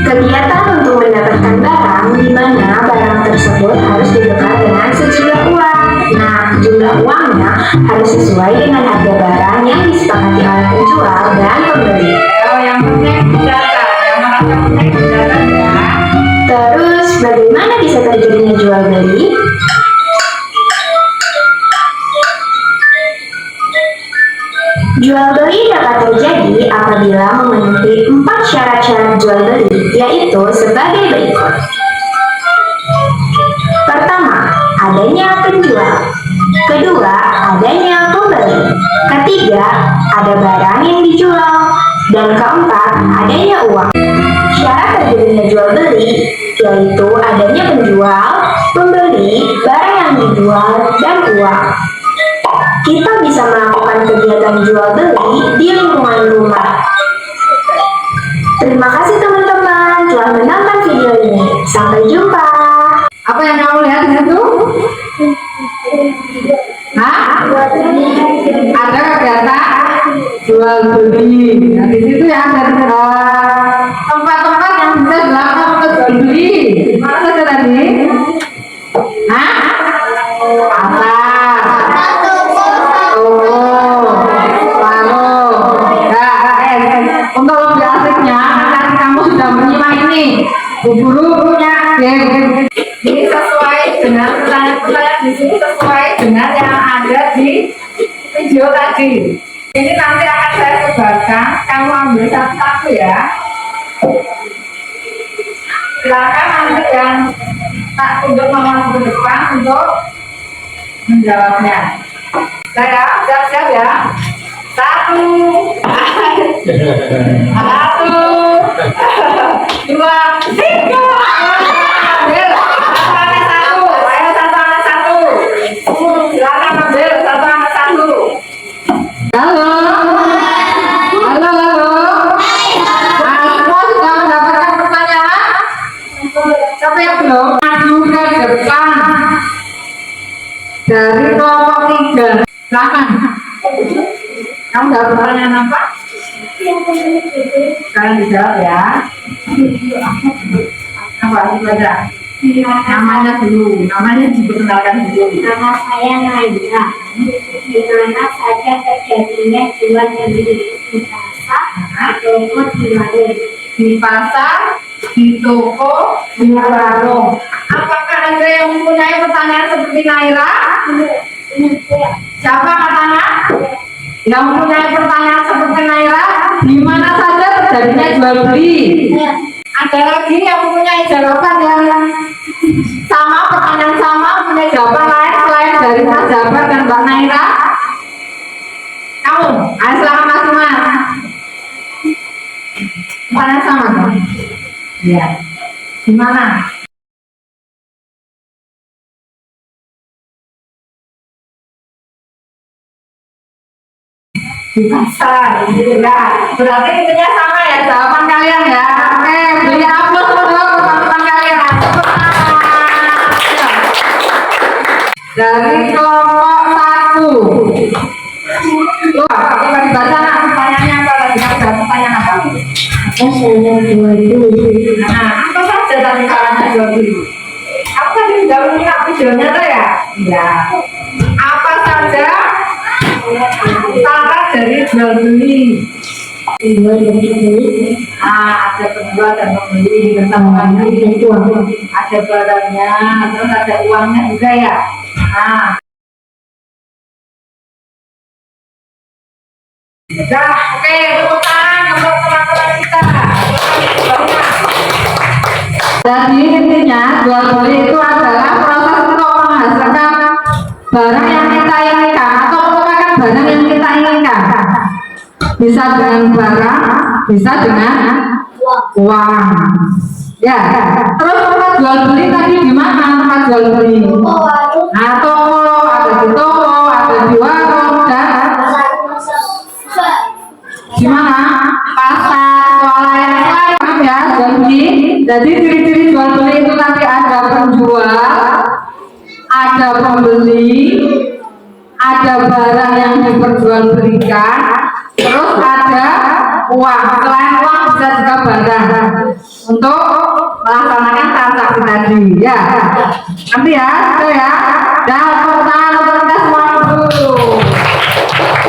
Speaker 3: kegiatan untuk mendapatkan barang di mana barang tersebut harus ditukar dengan sejumlah uang. Nah, jumlah uangnya harus sesuai dengan harga barang yang disepakati oleh penjual dan pembeli.
Speaker 1: Kalau yang penting dicatat, yang merasa penting dicatat ya.
Speaker 3: Terus, bagaimana bisa terjadinya jual beli? Jual beli dapat terjadi apabila memenuhi 4 syarat-syarat jual beli, yaitu sebagai berikut. Pertama, adanya penjual. Kedua, adanya pembeli. Ketiga, ada barang yang dijual. Dan keempat, adanya uang. Syarat terjadinya jual beli yaitu adanya penjual, pembeli, barang yang dijual, dan uang. Kita bisa melakukan kegiatan jual beli di lingkungan rumah. Terima kasih teman-teman telah menonton video ini. Sampai jumpa.
Speaker 1: Apa yang kamu lihat di situ? Hah? Ada kegiatan
Speaker 2: jual beli. Nah, di situ ya ada tempat-tempat yang bisa dilakukan untuk jual beli. Mana saja tadi? Hah? Pasar, toko, warung. Untuk lebih asiknya, karena kamu sudah menyimak ini, Bu Guru punya game. Ini sesuai dengan pertanyaan-pertanyaan di sini sesuai dengan yang ada di video tadi. Ini nanti akan saya sebarkan. Kamu ambil satu-satu ya. Silakan nanti yang tak tunjuk nomor ke depan untuk menjawabnya. Saya siap-siap ya. Satu, dua, tiga. Ambil satu, ayo satu. Silakan ambil satu. Halo. Semua sudah mendapatkan pertanyaan? Siapa yang belum? Maju ke depan. Dari kelompok 3. Silakan. Kamu dapat pertanyaan apa? Kalian dijawab ya. Apa itu aja? Namanya dulu, namanya diperkenalkan dulu.
Speaker 4: Nama saya Naila. Di mana saja terjadinya jual beli di pasar, toko, di warung.
Speaker 2: Di pasar, di toko, di warung. Apakah ada yang mempunyai pertanyaan seperti Naila? Siapa katanya? Yang mempunyai pertanyaan seperti Naila, di mana saja terjadinya jual beli? Ada lagi yang mempunyai jawaban yang sama, pertanyaan sama, punya jawaban lain selain dari Mas Jabar dan Mbak Naila? Kamu, ayo silakan Mas. Pertanyaan sama kan? Iya. Gimana? Di pasar, gitu ya. Berarti intinya sama ya jawaban kalian ya. Oke, beri aplaus untuk teman-teman kalian. Dari kelompok 1. Loh, coba dibaca pertanyaannya apa lagi? Ada pertanyaan apa?
Speaker 4: Apa saja jual beli?
Speaker 2: Nah, apa saja tadi caranya jual beli? Aku tadi sudah menyimak videonya tuh ya? Iya. Apa saja cara dari jual beli?
Speaker 4: Jual beli.
Speaker 2: Ada penjual dan pembeli bersama itu ada barangnya, terus ada uangnya juga ya. Sudah, oke, tepuk tangan untuk teman-teman kita. Jadi intinya jual beli itu adalah proses untuk menghasilkan barang yang kita inginkan atau merupakan barang yang kita inginkan. Bisa dengan barang, bisa dengan uang. Ya, terus tempat jual beli tadi di mana tempat jual beli? Nah, toko, ada di toko, ada di warung, dan di mana? Pasar, swalayan ya, jual beli. Jadi ciri-ciri jual beli itu nanti ada penjual, ada pembeli, ada barang yang diperjualbelikan, terus ada uang. Selain uang bisa juga barang untuk melaksanakan transaksi tadi ya. Nanti ya, sudah ya. Dan tepuk tangan untuk kita semua dulu.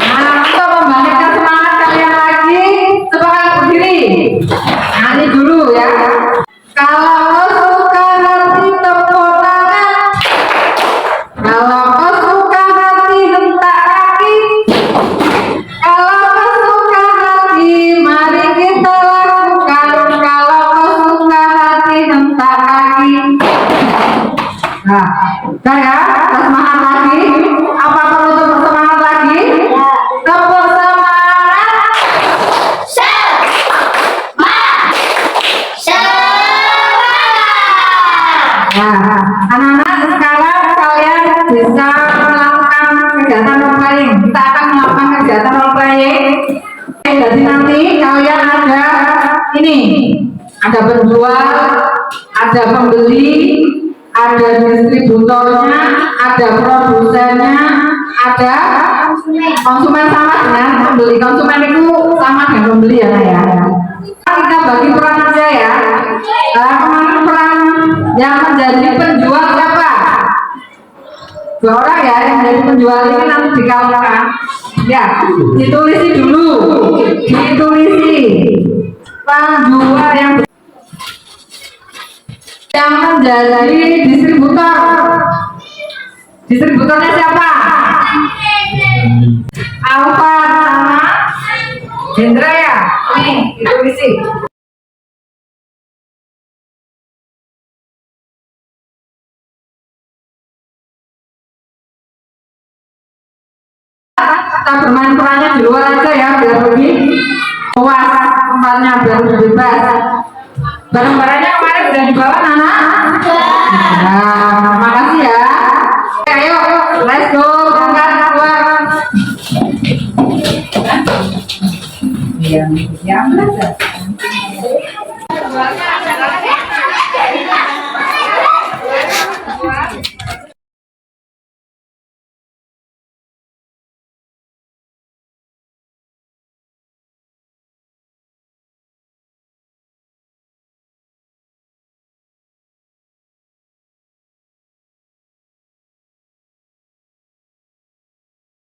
Speaker 2: Nah, untuk membangkitkan semangat kalian lagi, coba kalian berdiri. Nah, ini dulu ya. Kalau kau suka hati tepuk tangan, kalau kau suka hati hentak kaki, kalau kau suka hati mari kita lakukan, kalau kau suka hati hentak kaki. Nah, udah ya, kita semangat lagi. Apa perlu tepuk semangat lagi? Tepuk semangat. Nah, anak-anak sekarang kalian bisa melakukan kegiatan role playing. Kita akan melakukan kegiatan role playing. Jadi nanti kalian ada ini, ada penjual, ada pembeli, ada distributornya, ada produsennya, ada konsumen sama dengan pembeli. Konsumen itu Ya, ditulisi dulu. Ditulisi. Penjual yang menjadi distributor. Distributornya siapa? Alfa sama Hendra ya? Nih, ditulisi. Kita bermain perannya di luar aja ya, biar lebih puas tempatnya, biar lebih bebas. Barang-barangnya kemarin sudah dibawa Nana? Nah, makasih ya. Oke, ayo, let's go, berangkat keluar. Yang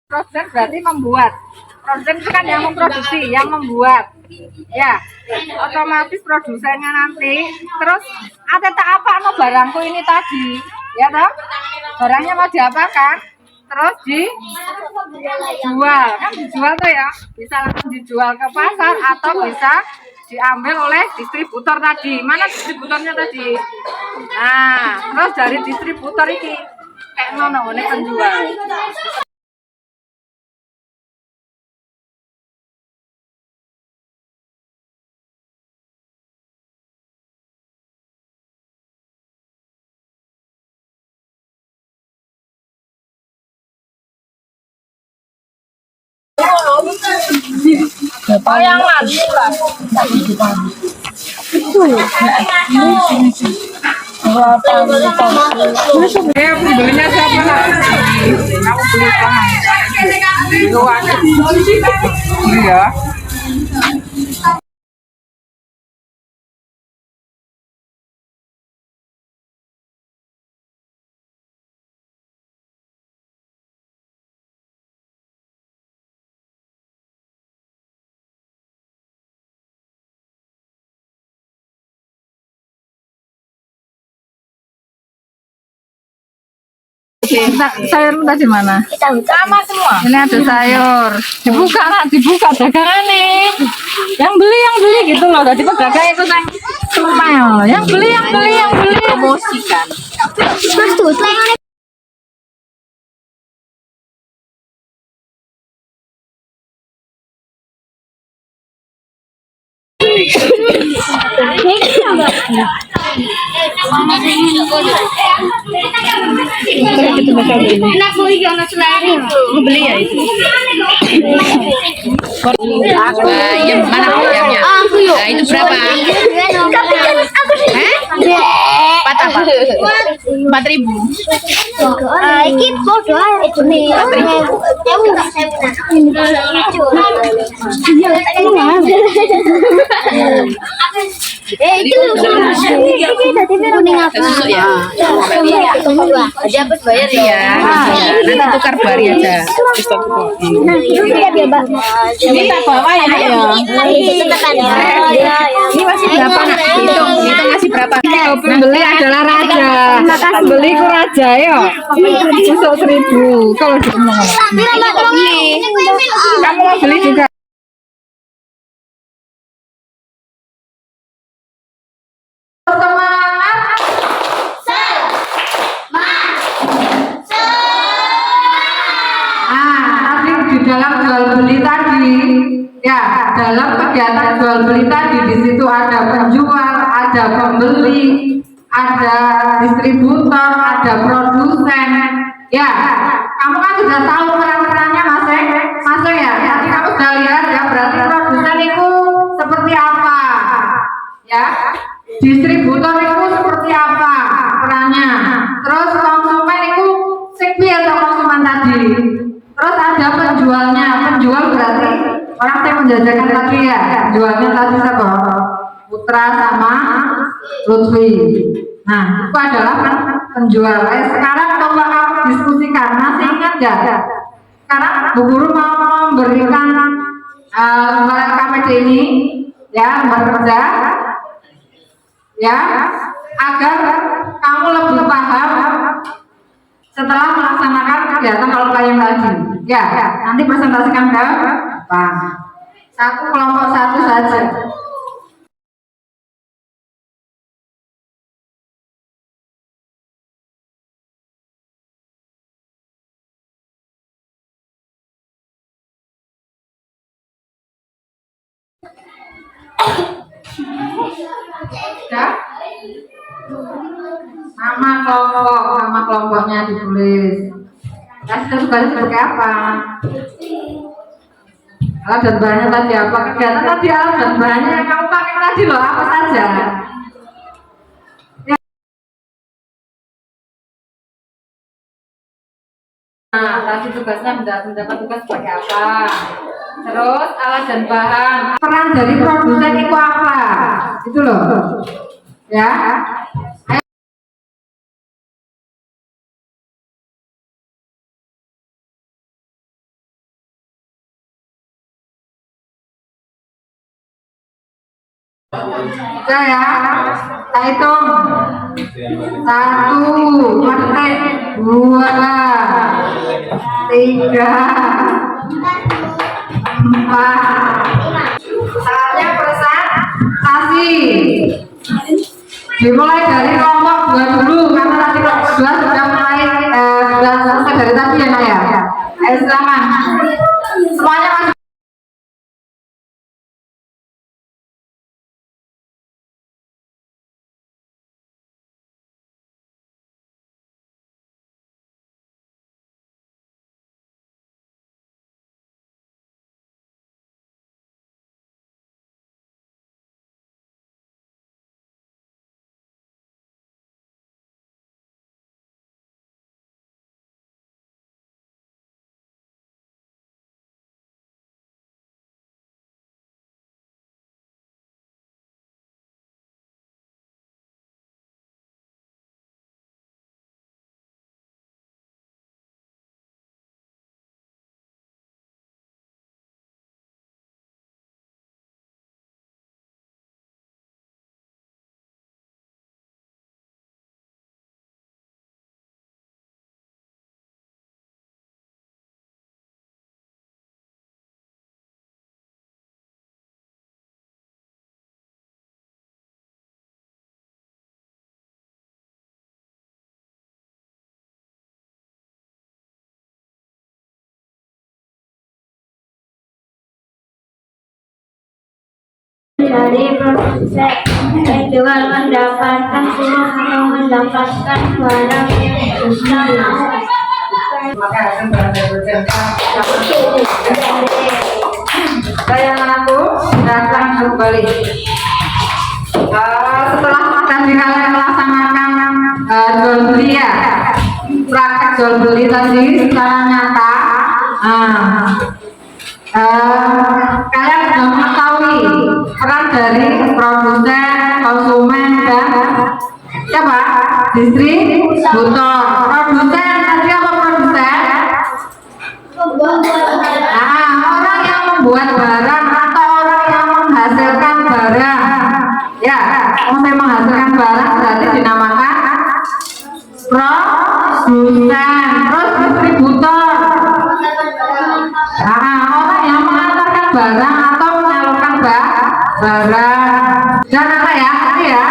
Speaker 2: produsen berarti membuat. Produsen itu kan yang memproduksi, yang membuat. Ya, otomatis produsennya nanti. Terus ada tak apa no barangku ini tadi, ya toh? Barangnya mau diapakan? Terus dijual, kan dijual tuh ya. Bisa langsung dijual ke pasar atau bisa diambil oleh distributor tadi. Mana distributornya tadi? Nah, terus dari distributor ini kayak mana oleh penjual. Pembelinya siapa nak? Aku beli sama. Iya. Sayur tadi mana? Sama semua. Ini ada sayur. Dibuka nak, dibuka dagangan nih. Yang beli gitu loh. Tadi pedagang itu yang semel. Yang beli. Promosikan.
Speaker 4: Mas tuh, enak beli jangan selari beli ya itu
Speaker 1: Ayam mana ayamnya? Nah, itu berapa? Empat apa? 4.000.
Speaker 4: ini bodoh itu nih itu kuning apa?
Speaker 1: Susu ya?
Speaker 4: Ada apa bayar ya?
Speaker 1: Nanti tukar bari aja.
Speaker 4: Ini tak bawa ya?
Speaker 1: Ini masih berapa nak? Hitung masih berapa?
Speaker 2: Pembeli adalah raja. Pembeli ku raja ya. Susuk 1.000. Kalau diomong. Kamu mau beli juga? Dalam jual beli tadi, ya dalam kegiatan jual beli tadi di situ ada penjual, ada pembeli, ada distributor, ada produsen. Ya, kamu kan sudah tahu peran-perannya masing-masing ya. Tadi kamu sudah lihat ya, berarti produsen itu seperti apa, ya. Distributor itu seperti apa perannya. Terus konsumen itu sepi atau konsumen tadi. Terus ada penjualnya. Penjual berarti orang yang menjajakan tadi ya. Penjualnya tadi siapa? Putra sama Lutfi. Nah, itu adalah penjual. Sekarang coba kamu diskusikan. Masih ingat nggak? Sekarang Bu Guru mau memberikan lembaran KPD ini, ya, lembar kerja, ya, agar kamu lebih paham setelah melaksanakan kegiatan LK yang tadi. Ya, nanti presentasikan ke Bang. Satu kelompok satu saja. Ya. Nama kelompoknya ditulis. Kasih tugasnya seperti apa? Alat dan bahannya tadi apa? Kegiatan tadi alat dan bahannya yang kamu pakai tadi loh, apa saja? Ya. Nah, tadi tugasnya mendapat tugas sebagai apa? Terus alat dan bahan. Peran dari produsen itu apa? Itu loh. Ya. Sudah ya, kita hitung 1, petik 2, 3, 4. Saatnya presentasi. Dimulai dari kelompok 2 dulu, karena tadi kelompok 2 sudah mulai sudah selesai dari tadi ya Nak ya. Ayo silakan. Semuanya masih.
Speaker 4: Dari produsen penjual mendapatkan uang atau mendapatkan barang yang bersama.
Speaker 2: Maka akan saya mengaku datang kembali. Setelah tadi kalian melaksanakan jual beli ya, praktek jual beli tadi secara nyata, kalian sudah mengetahui peran dari produsen, konsumen, dan siapa? Distributor. Produsen tadi apa produsen? Orang yang membuat barang atau orang yang menghasilkan barang. Ya, orang yang menghasilkan barang berarti dinamakan produsen. Terus distributor. Orang yang mengantarkan barang atau menyalurkan barang. Dan apa ya? Ya.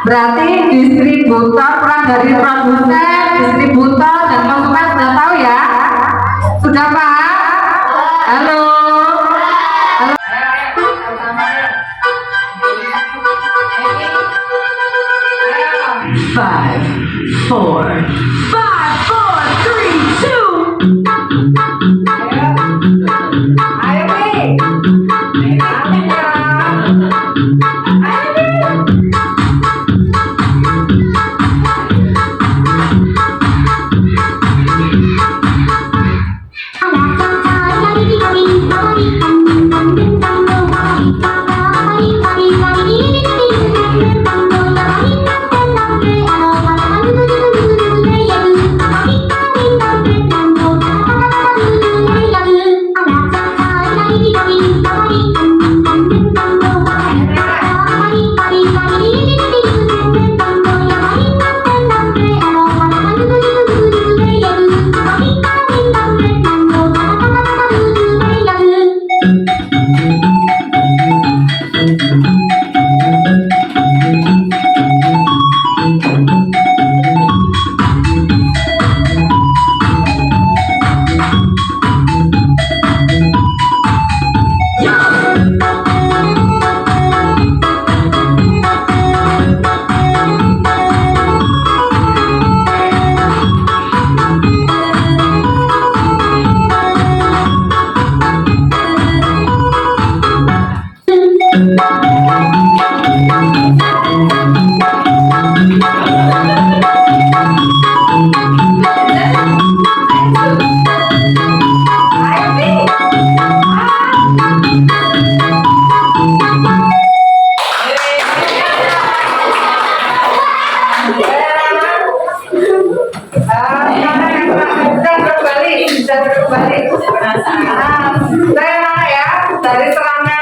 Speaker 2: Berarti distributor, peran dari produsen, distributor, dan konsumen sudah tahu ya? Sudah paham? Halo? Halo? 5, 4, 3, 2. Ayo,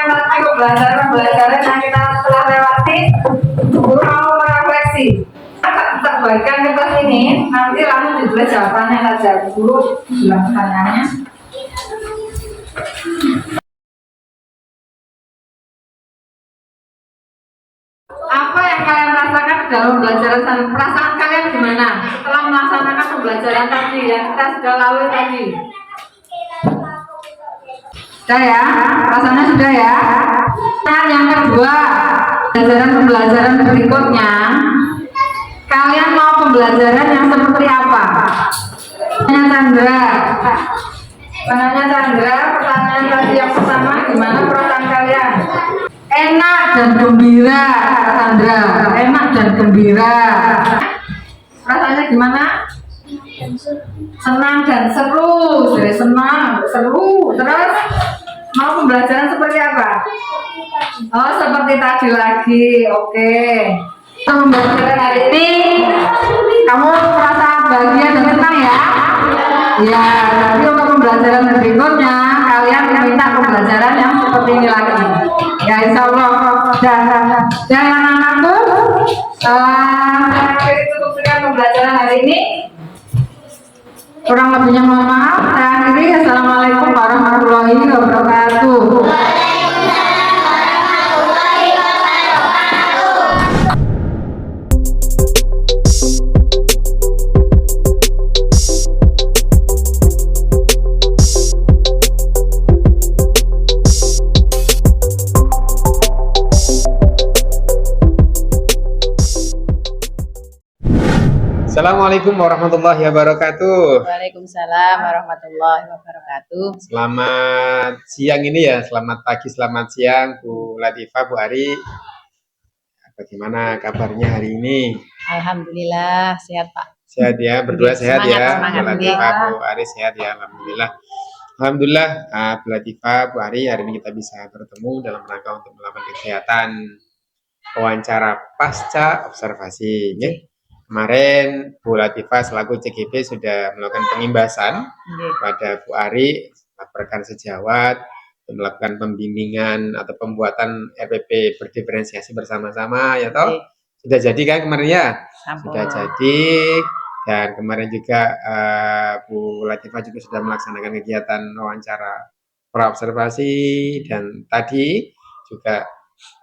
Speaker 2: melewati pembelajaran yang kita telah lewati, guru mau merefleksi. Kita bagikan kertas ini, nanti langsung ditulis jawabannya saja. Guru bilang pertanyaannya. Apa yang kalian rasakan dalam pembelajaran? Perasaan kalian gimana setelah melaksanakan pembelajaran tadi yang kita sudah lalui tadi? Sudah ya, rasanya sudah ya. Nah, yang kedua, pembelajaran berikutnya, kalian mau pembelajaran yang seperti apa? Chandra, pertanyaan tadi yang pertama, gimana perasaan kalian? Enak dan gembira, Chandra. Enak dan gembira. Rasanya gimana? Senang dan seru. Jadi senang, seru. Terus mau pembelajaran seperti apa? Oh, seperti tadi lagi. Oke. Pembelajaran hari ini kamu merasa bahagia dan senang ya? Ya, tapi untuk pembelajaran berikutnya kalian minta pembelajaran yang seperti ini lagi. Ya, insya Allah. Dan anak-anakku, saya cukup sekian pembelajaran hari ini. Kurang lebihnya mohon maaf. Saya akhiri. Assalamualaikum warahmatullahi wabarakatuh.
Speaker 5: Assalamualaikum warahmatullahi wabarakatuh.
Speaker 1: Waalaikumsalam warahmatullahi wabarakatuh.
Speaker 5: Selamat siang ini ya, selamat pagi, selamat siang Bu Latifah, Bu Ari. Bagaimana kabarnya hari ini?
Speaker 1: Alhamdulillah sehat Pak.
Speaker 5: Sehat ya, berdua sehat ya.
Speaker 1: Semangat,
Speaker 5: Bu Latifah, Bu Ari sehat ya, alhamdulillah. Alhamdulillah, Bu Latifah, Bu Ari, hari ini kita bisa bertemu dalam rangka untuk melakukan kegiatan wawancara pasca observasi. Ya. Kemarin Bu Latifah selaku CGP sudah melakukan pengimbasan pada Bu Ari, laporkan sejawat, melakukan pembimbingan atau pembuatan RPP berdiferensiasi bersama-sama, ya toh? Sudah jadi kan kemarin ya? Sudah jadi, dan kemarin juga Bu Latifah juga sudah melaksanakan kegiatan wawancara praobservasi, dan tadi juga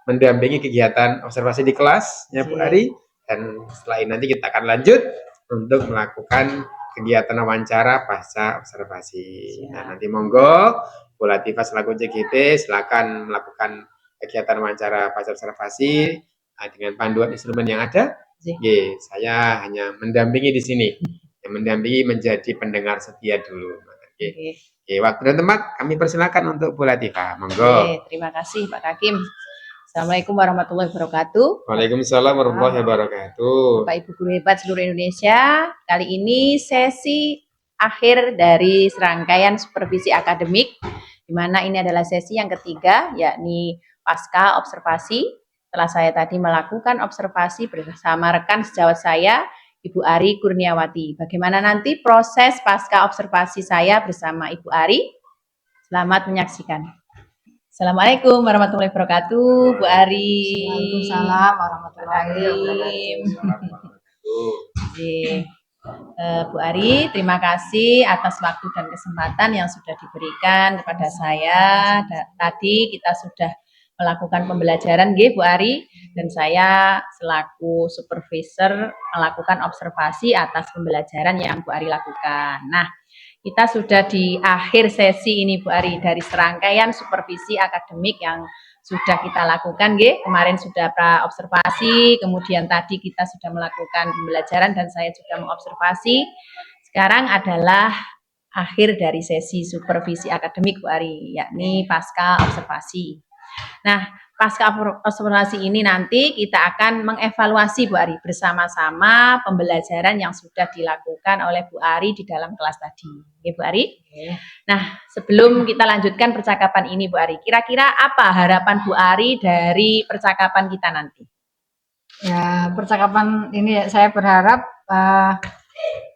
Speaker 5: mendampingi kegiatan observasi di kelas, ya Bu Ari. Dan setelah ini nanti kita akan lanjut untuk melakukan kegiatan wawancara pasca observasi. Nah, nanti monggo Bu Latifah selaku CGT silakan melakukan kegiatan wawancara pasca observasi dengan panduan instrumen yang ada. Saya hanya mendampingi di sini. Yang mendampingi menjadi pendengar setia dulu. Waktu dan tempat kami persilakan untuk Bu Latifah. Monggo.
Speaker 1: Terima kasih Pak Hakim. Assalamualaikum warahmatullahi wabarakatuh.
Speaker 5: Waalaikumsalam warahmatullahi wabarakatuh.
Speaker 1: Bapak Ibu guru hebat seluruh Indonesia, kali ini sesi akhir dari serangkaian supervisi akademik, di mana ini adalah sesi yang ketiga, yakni pasca observasi. Setelah saya tadi melakukan observasi bersama rekan sejawat saya, Ibu Ari Kurniawati. Bagaimana nanti proses pasca observasi saya bersama Ibu Ari? Selamat menyaksikan. Assalamualaikum warahmatullahi wabarakatuh, Bu Ari.
Speaker 2: Waalaikumsalam warahmatullahi wabarakatuh.
Speaker 1: Bu Ari, terima kasih atas waktu dan kesempatan yang sudah diberikan kepada saya. Tadi kita sudah melakukan pembelajaran, Bu Ari, dan saya selaku supervisor melakukan observasi atas pembelajaran yang Bu Ari lakukan. Nah, kita sudah di akhir sesi ini Bu Ari dari serangkaian supervisi akademik yang sudah kita lakukan, kemarin sudah pra-observasi, kemudian tadi kita sudah melakukan pembelajaran dan saya juga mengobservasi. Sekarang adalah akhir dari sesi supervisi akademik Bu Ari, yakni pasca observasi. Nah, pasca observasi ini nanti kita akan mengevaluasi Bu Ari bersama-sama pembelajaran yang sudah dilakukan oleh Bu Ari di dalam kelas tadi. Oke, Bu Ari? Nah, sebelum kita lanjutkan percakapan ini Bu Ari, kira-kira apa harapan Bu Ari dari percakapan kita nanti?
Speaker 2: Ya, percakapan ini saya berharap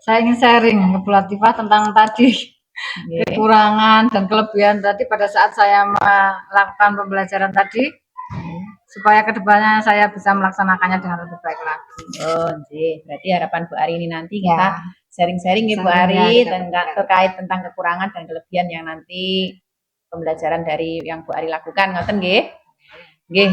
Speaker 2: saya ingin sharing ke Bu Latifah tentang tadi
Speaker 1: Nggih.
Speaker 2: kekurangan dan kelebihan tadi pada saat saya melakukan pembelajaran tadi, supaya kedepannya saya bisa melaksanakannya dengan lebih baik lagi.
Speaker 1: Oh, nggih. Berarti harapan Bu Ari ini nanti
Speaker 2: Ya.
Speaker 1: kita sharing-sharing ya Bu
Speaker 2: Sharing ya,
Speaker 1: Ari
Speaker 2: kita
Speaker 1: terkait tentang kekurangan dan kelebihan yang nanti pembelajaran dari yang Bu Ari lakukan, ngoten nggih? Nggih.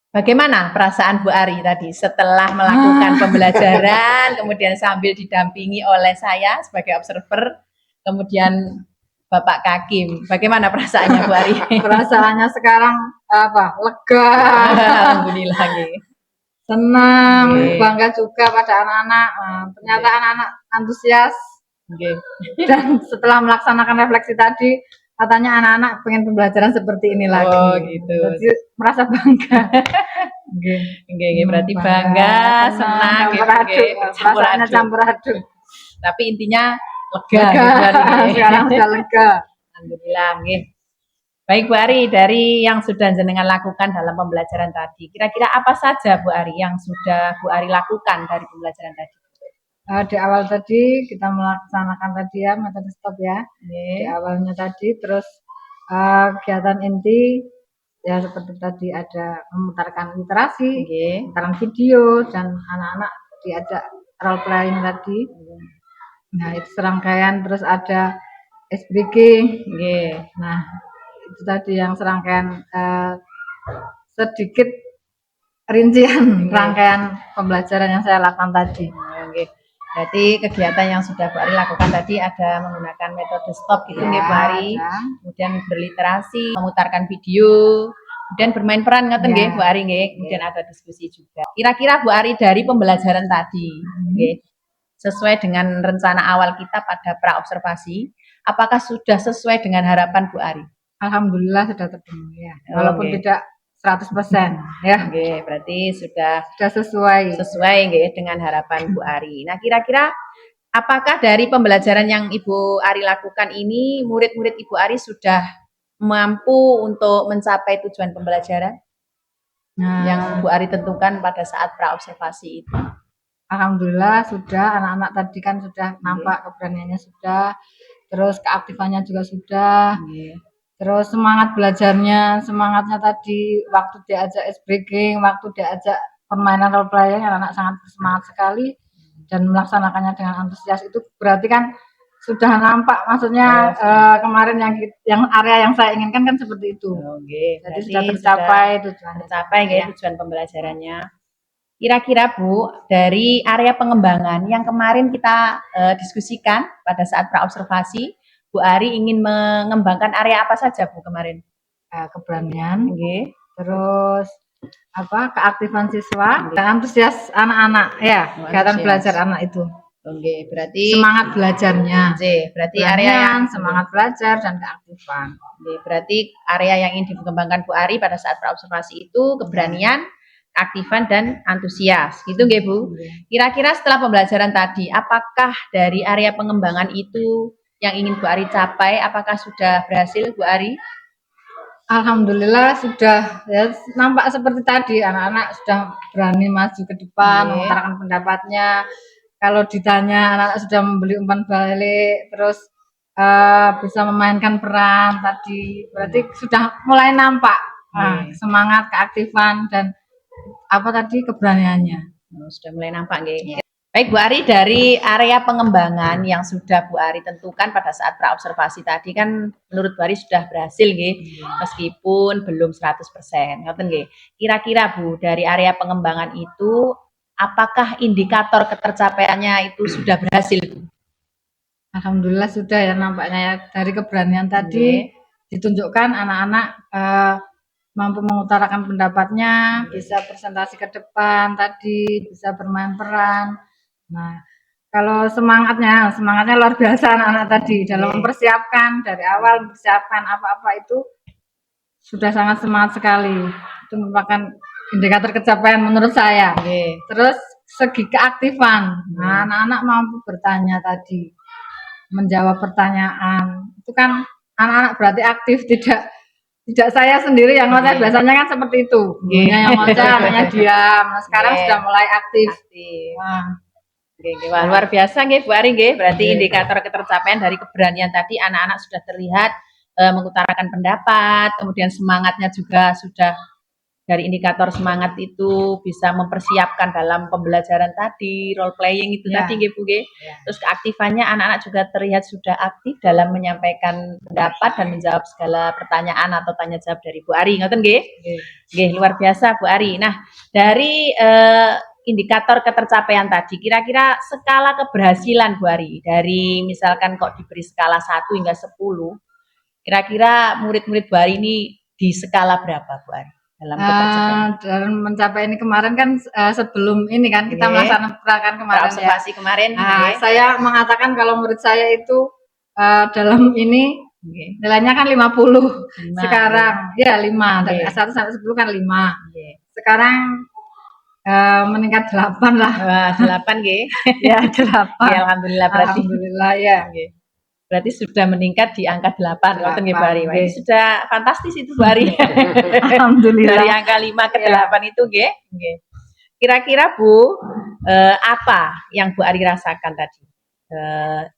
Speaker 1: Bagaimana perasaan Bu Ari tadi setelah melakukan pembelajaran, kemudian sambil didampingi oleh saya sebagai observer, kemudian Bapak Kakim. Bagaimana perasaannya Bu Ari?
Speaker 2: Perasaannya sekarang lega,
Speaker 1: Alhamdulillah nggih.
Speaker 2: senang,
Speaker 1: Nggih.
Speaker 2: bangga juga pada anak-anak. Ternyata anak-anak antusias
Speaker 1: Nggih.
Speaker 2: dan setelah melaksanakan refleksi tadi, katanya anak-anak pengen pembelajaran seperti ini lagi.
Speaker 1: Oh, gitu.
Speaker 2: Jadi merasa bangga. Nggih.
Speaker 1: Nggih, berarti bangga, senang gitu
Speaker 2: campur aduk.
Speaker 1: nggih, bercampur
Speaker 2: Perasaannya
Speaker 1: aduk.
Speaker 2: campur aduk.
Speaker 1: Tapi intinya lega
Speaker 2: Lega.
Speaker 1: gitu Bu Ari, nggih.
Speaker 2: Sekarang sudah lega.
Speaker 1: Alhamdulillah nggih. Baik Bu Ari, dari yang sudah jenengan lakukan dalam pembelajaran tadi, kira-kira apa saja Bu Ari yang sudah Bu Ari lakukan dari pembelajaran tadi?
Speaker 2: Di awal tadi kita melaksanakan tadi ya metode stop ya.
Speaker 1: Nggih.
Speaker 2: Di awalnya tadi terus kegiatan inti ya seperti tadi ada memutarkan literasi,
Speaker 1: Nggih.
Speaker 2: memutarkan video dan anak-anak diajak role playing tadi. Nah itu serangkaian terus ada ice breaking.
Speaker 1: Nggih.
Speaker 2: Nah itu tadi yang serangkaian sedikit rincian rangkaian pembelajaran yang saya lakukan tadi.
Speaker 1: Nggih. Berarti kegiatan yang sudah Bu Ari lakukan tadi ada menggunakan metode stop gitu nggih Bu Ari.
Speaker 2: ada.
Speaker 1: Kemudian berliterasi, memutarkan video, kemudian bermain peran ngoten nggih Bu Ari nggih. Kemudian ada diskusi juga. Kira-kira Bu Ari dari pembelajaran tadi nggih, sesuai dengan rencana awal kita pada pra observasi, apakah sudah sesuai dengan harapan Bu Ari?
Speaker 2: Alhamdulillah sudah terpenuhi ya.
Speaker 1: Oh,
Speaker 2: Walaupun
Speaker 1: nggih.
Speaker 2: tidak 100% ya.
Speaker 1: Nggih, berarti sudah
Speaker 2: Sudah sesuai.
Speaker 1: nggih dengan harapan Bu Ari. Nah, kira-kira apakah dari pembelajaran yang Ibu Ari lakukan ini murid-murid Ibu Ari sudah mampu untuk mencapai tujuan pembelajaran
Speaker 2: Nah,
Speaker 1: yang Bu Ari tentukan pada saat pra observasi itu?
Speaker 2: alhamdulillah sudah anak-anak tadi kan sudah nampak keberaniannya sudah, terus keaktifannya juga sudah,
Speaker 1: Nggih.
Speaker 2: terus semangat belajarnya, semangatnya tadi waktu diajak ice breaking, waktu diajak permainan role playing anak-anak sangat bersemangat sekali dan melaksanakannya dengan antusias itu berarti kan sudah nampak maksudnya kemarin yang area yang saya inginkan kan seperti itu.
Speaker 1: Oke,
Speaker 2: Jadi
Speaker 1: berarti
Speaker 2: sudah tercapai tujuannya.
Speaker 1: tercapai nggih tujuan pembelajarannya. Kira-kira Bu, dari area pengembangan yang kemarin kita diskusikan pada saat pra observasi, Bu Ari ingin mengembangkan area apa saja Bu kemarin?
Speaker 2: Keberanian,
Speaker 1: Nggih.
Speaker 2: terus keaktifan siswa dan antusias anak-anak ya, kegiatan
Speaker 1: antusias.
Speaker 2: belajar anak itu.
Speaker 1: Oke, berarti
Speaker 2: Semangat belajarnya.
Speaker 1: Nggih, berarti area yang
Speaker 2: semangat belajar dan keaktifan.
Speaker 1: Nggih, berarti area yang ingin dikembangkan Bu Ari pada saat pra observasi itu keberanian, keaktifan dan antusias. Gitu nggih Bu? Kira-kira setelah pembelajaran tadi, apakah dari area pengembangan itu yang ingin Bu Ari capai, apakah sudah berhasil Bu Ari?
Speaker 2: Alhamdulillah sudah ya, nampak seperti tadi anak-anak sudah berani maju ke depan, mengutarakan pendapatnya. Kalau ditanya anak-anak sudah membeli umpan balik, terus bisa memainkan peran tadi, berarti sudah mulai nampak semangat, keaktifan dan keberaniannya.
Speaker 1: Sudah mulai nampak nggih. Baik Bu Ari, dari area pengembangan yang sudah Bu Ari tentukan pada saat pra observasi tadi kan menurut Bu Ari sudah berhasil nggih, meskipun belum 100%. Ngoten nggih. Kira-kira Bu, dari area pengembangan itu apakah indikator ketercapaiannya itu sudah berhasil Bu?
Speaker 2: Alhamdulillah sudah ya nampaknya ya, dari keberanian tadi ditunjukkan anak-anak mampu mengutarakan pendapatnya, bisa presentasi ke depan tadi, bisa bermain peran. Nah, kalau semangatnya luar biasa anak-anak tadi dalam mempersiapkan dari awal mempersiapkan apa-apa itu sudah sangat semangat sekali. Itu merupakan indikator capaian menurut saya. Terus segi keaktifan, nah, anak-anak mampu bertanya tadi, menjawab pertanyaan. Itu kan anak-anak berarti aktif, tidak saya sendiri yang ngoceh. Biasanya kan seperti itu. Yang ngoceh, anaknya diam. Nah, sekarang sudah mulai aktif. Nah,
Speaker 1: Wah, luar biasa nggih Bu Ari nggih. Berarti
Speaker 2: Nggih.
Speaker 1: indikator ketercapaian dari keberanian tadi anak-anak sudah terlihat mengutarakan pendapat, kemudian semangatnya juga sudah dari indikator semangat itu bisa mempersiapkan dalam pembelajaran tadi, role playing itu
Speaker 2: Ya.
Speaker 1: tadi nggih Bu nggih.
Speaker 2: Ya.
Speaker 1: Terus keaktifannya anak-anak juga terlihat sudah aktif dalam menyampaikan pendapat dan menjawab segala pertanyaan atau tanya jawab dari Bu Ari. Ngoten nggih? Nggih, luar biasa Bu Ari. Nah, dari indikator ketercapaian tadi, kira-kira skala keberhasilan Bu Ari dari misalkan kok diberi skala 1 hingga 10, kira-kira murid-murid Bu Ari ini di skala berapa Bu Ari dalam ketercapaian?
Speaker 2: Dalam mencapai ini kemarin kan sebelum ini kan kita
Speaker 1: Nggih.
Speaker 2: melaksanakan kemarin ya.
Speaker 1: Observasi kemarin.
Speaker 2: Nah,
Speaker 1: nggih.
Speaker 2: saya mengatakan kalau murid saya itu dalam ini
Speaker 1: Nggih.
Speaker 2: nilainya kan 50.
Speaker 1: Lima,
Speaker 2: Sekarang ya 5 dari
Speaker 1: Nggih.
Speaker 2: 1 sampai 10 kan 5.
Speaker 1: Nggih.
Speaker 2: Sekarang meningkat 8 lah.
Speaker 1: Wah, 8 nggih.
Speaker 2: Ya 8.
Speaker 1: Ya, alhamdulillah berarti.
Speaker 2: Alhamdulillah ya.
Speaker 1: Nggih. Berarti sudah meningkat di angka 8, ngoten nggih Bu Ari. Wah,
Speaker 2: Nggih.
Speaker 1: ini sudah fantastis itu Bu Ari.
Speaker 2: Alhamdulillah.
Speaker 1: Dari angka 5 ke 8 itu nggih. Nggih. Kira-kira Bu, apa yang Bu Ari rasakan tadi?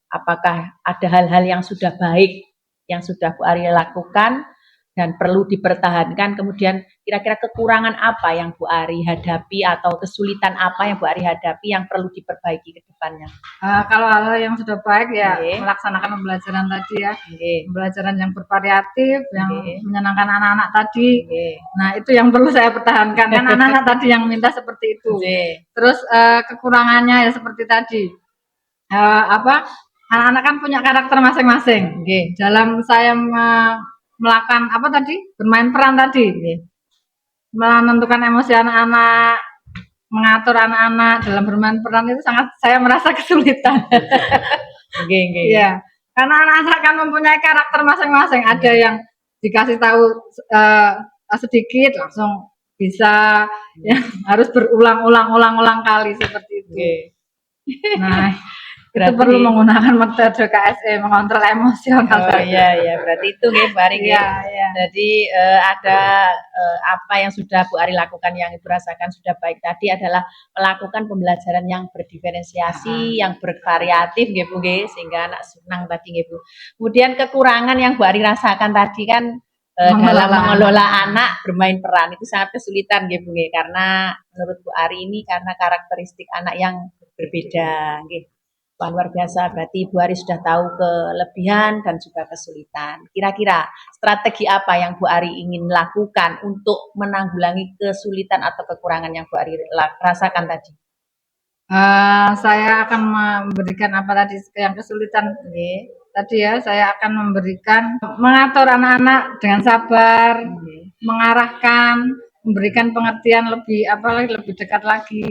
Speaker 1: Apakah ada hal-hal yang sudah baik yang sudah Bu Ari lakukan dan perlu dipertahankan, kemudian kira-kira kekurangan apa yang Bu Ari hadapi atau kesulitan apa yang Bu Ari hadapi yang perlu diperbaiki ke depannya?
Speaker 2: Kalau hal yang sudah baik ya
Speaker 1: Nggih.
Speaker 2: melaksanakan pembelajaran tadi ya.
Speaker 1: Nggih.
Speaker 2: Pembelajaran yang bervariatif, yang
Speaker 1: Nggih.
Speaker 2: menyenangkan anak-anak tadi.
Speaker 1: Nggih.
Speaker 2: Nah, itu yang perlu saya pertahankan kan anak-anak tadi yang minta seperti itu.
Speaker 1: Nggih.
Speaker 2: Terus kekurangannya ya seperti tadi. Anak-anak kan punya karakter masing-masing.
Speaker 1: Nggih.
Speaker 2: Dalam saya melakukan bermain peran tadi. Menentukan emosi anak-anak, mengatur anak-anak dalam bermain peran itu sangat saya merasa kesulitan.
Speaker 1: Nggih, nggih.
Speaker 2: Iya, karena anak-anak kan mempunyai karakter masing-masing. Ada yang dikasih tahu sedikit langsung bisa, yang harus berulang-ulang kali seperti itu.
Speaker 1: Nggih.
Speaker 2: Nah,
Speaker 1: Berarti-
Speaker 2: itu perlu menggunakan metode KSE, mengontrol emosional.
Speaker 1: Oh iya, berarti itu nggih Bu Ari nggih.
Speaker 2: Iya.
Speaker 1: Jadi ada apa yang sudah Bu Ari lakukan yang Ibu rasakan sudah baik tadi adalah melakukan pembelajaran yang berdiferensiasi, yang bervariatif nggih Bu nggih, sehingga anak senang tadi nggih Bu. Kemudian kekurangan yang Bu Ari rasakan tadi kan dalam mengelola anak bermain peran itu sangat kesulitan nggih Bu nggih, karena menurut Bu Ari ini karena karakteristik anak yang berbeda nggih. Wah, luar biasa, berarti Bu Ari sudah tahu kelebihan dan juga kesulitan. Kira-kira strategi apa yang Bu Ari ingin lakukan untuk menanggulangi kesulitan atau kekurangan yang Bu Ari rasakan tadi?
Speaker 2: Saya akan memberikan apa tadi yang kesulitan tadi ya, saya akan memberikan mengatur anak-anak dengan sabar, mengarahkan, memberikan pengertian lebih dekat lagi,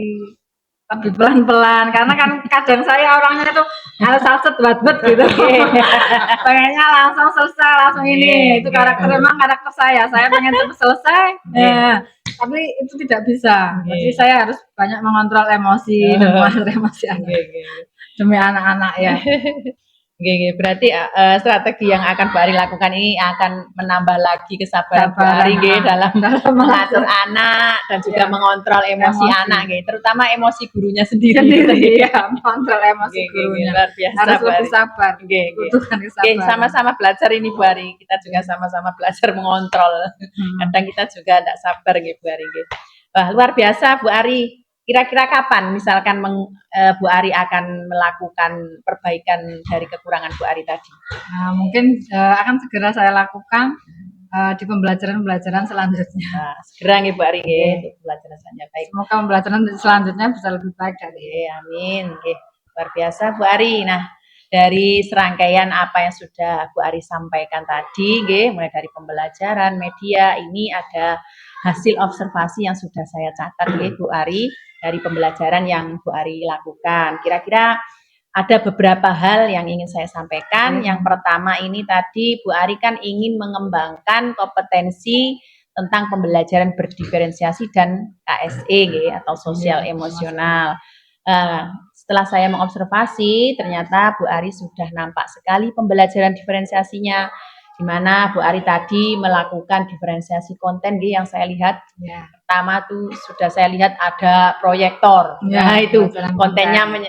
Speaker 2: lebih pelan-pelan, karena kan kadang saya orangnya itu harus saset bat-bat gitu. Pengennya langsung selesai, langsung ini. Itu memang karakter saya pengen cepat selesai. Tapi itu tidak bisa. Jadi saya harus banyak mengontrol emosi dan mengatur emosi anak. Demi anak-anak ya.
Speaker 1: Berarti strategi yang akan Bu Ari lakukan ini akan menambah lagi kesabaran Bu Ari dalam mengatur anak dan juga mengontrol emosi anak, terutama emosi gurunya sendiri.
Speaker 2: Ya, mengontrol emosi gurunya.
Speaker 1: Luar biasa,
Speaker 2: harus lebih sabar.
Speaker 1: Butuhkan kesabaran. Sama-sama belajar ini Bu Ari. Kita juga sama-sama belajar mengontrol. Kadang kita juga tidak sabar Bu Ari. Wah, luar biasa Bu Ari. Kira-kira kapan misalkan Bu Ari akan melakukan perbaikan dari kekurangan Bu Ari tadi?
Speaker 2: Mungkin akan segera saya lakukan di pembelajaran selanjutnya.
Speaker 1: Segera nih Bu Ari untuk pembelajaran selanjutnya. Baik.
Speaker 2: Semoga pembelajaran selanjutnya bisa lebih baik dari.
Speaker 1: Amin. Luar biasa Bu Ari. Nah, dari serangkaian apa yang sudah Bu Ari sampaikan tadi, mulai dari pembelajaran media, ini ada hasil observasi yang sudah saya catat Bu Ari dari pembelajaran yang Bu Ari lakukan. Kira-kira ada beberapa hal yang ingin saya sampaikan. Yang pertama ini tadi Bu Ari kan ingin mengembangkan kompetensi tentang pembelajaran berdiferensiasi dan KSE atau sosial emosional. Setelah saya mengobservasi, ternyata Bu Ari sudah nampak sekali pembelajaran diferensiasinya. di mana Bu Ari tadi melakukan diferensiasi konten yang saya lihat.
Speaker 2: Ya.
Speaker 1: Pertama tuh sudah saya lihat ada proyektor.
Speaker 2: Ya,
Speaker 1: Nah, itu
Speaker 2: pembelajaran
Speaker 1: kontennya
Speaker 2: konten.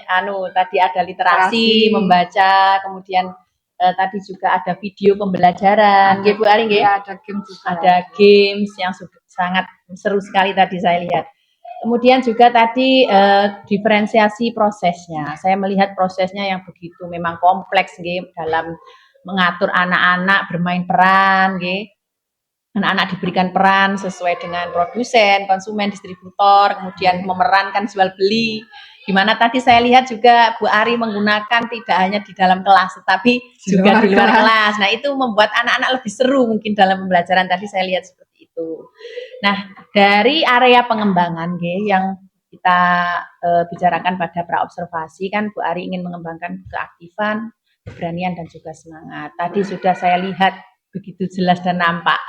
Speaker 1: tadi ada literasi, membaca, kemudian tadi juga ada video pembelajaran. Nggih Bu Ari nggih?
Speaker 2: Ya, ada game juga.
Speaker 1: Ada games yang sangat seru sekali tadi saya lihat. Kemudian juga tadi diferensiasi prosesnya. Saya melihat prosesnya yang begitu memang kompleks nggih dalam mengatur anak-anak bermain peran nggih. Anak-anak diberikan peran sesuai dengan produsen, konsumen, distributor, kemudian memerankan jual beli. Di mana tadi saya lihat juga Bu Ari menggunakan tidak hanya di dalam kelas tetapi juga di luar kelas. Nah, itu membuat anak-anak lebih seru mungkin dalam pembelajaran tadi saya lihat seperti itu. Nah, dari area pengembangan yang kita bicarakan pada praobservasi kan Bu Ari ingin mengembangkan keaktifan, keberanian dan juga semangat. Tadi sudah saya lihat begitu jelas dan nampak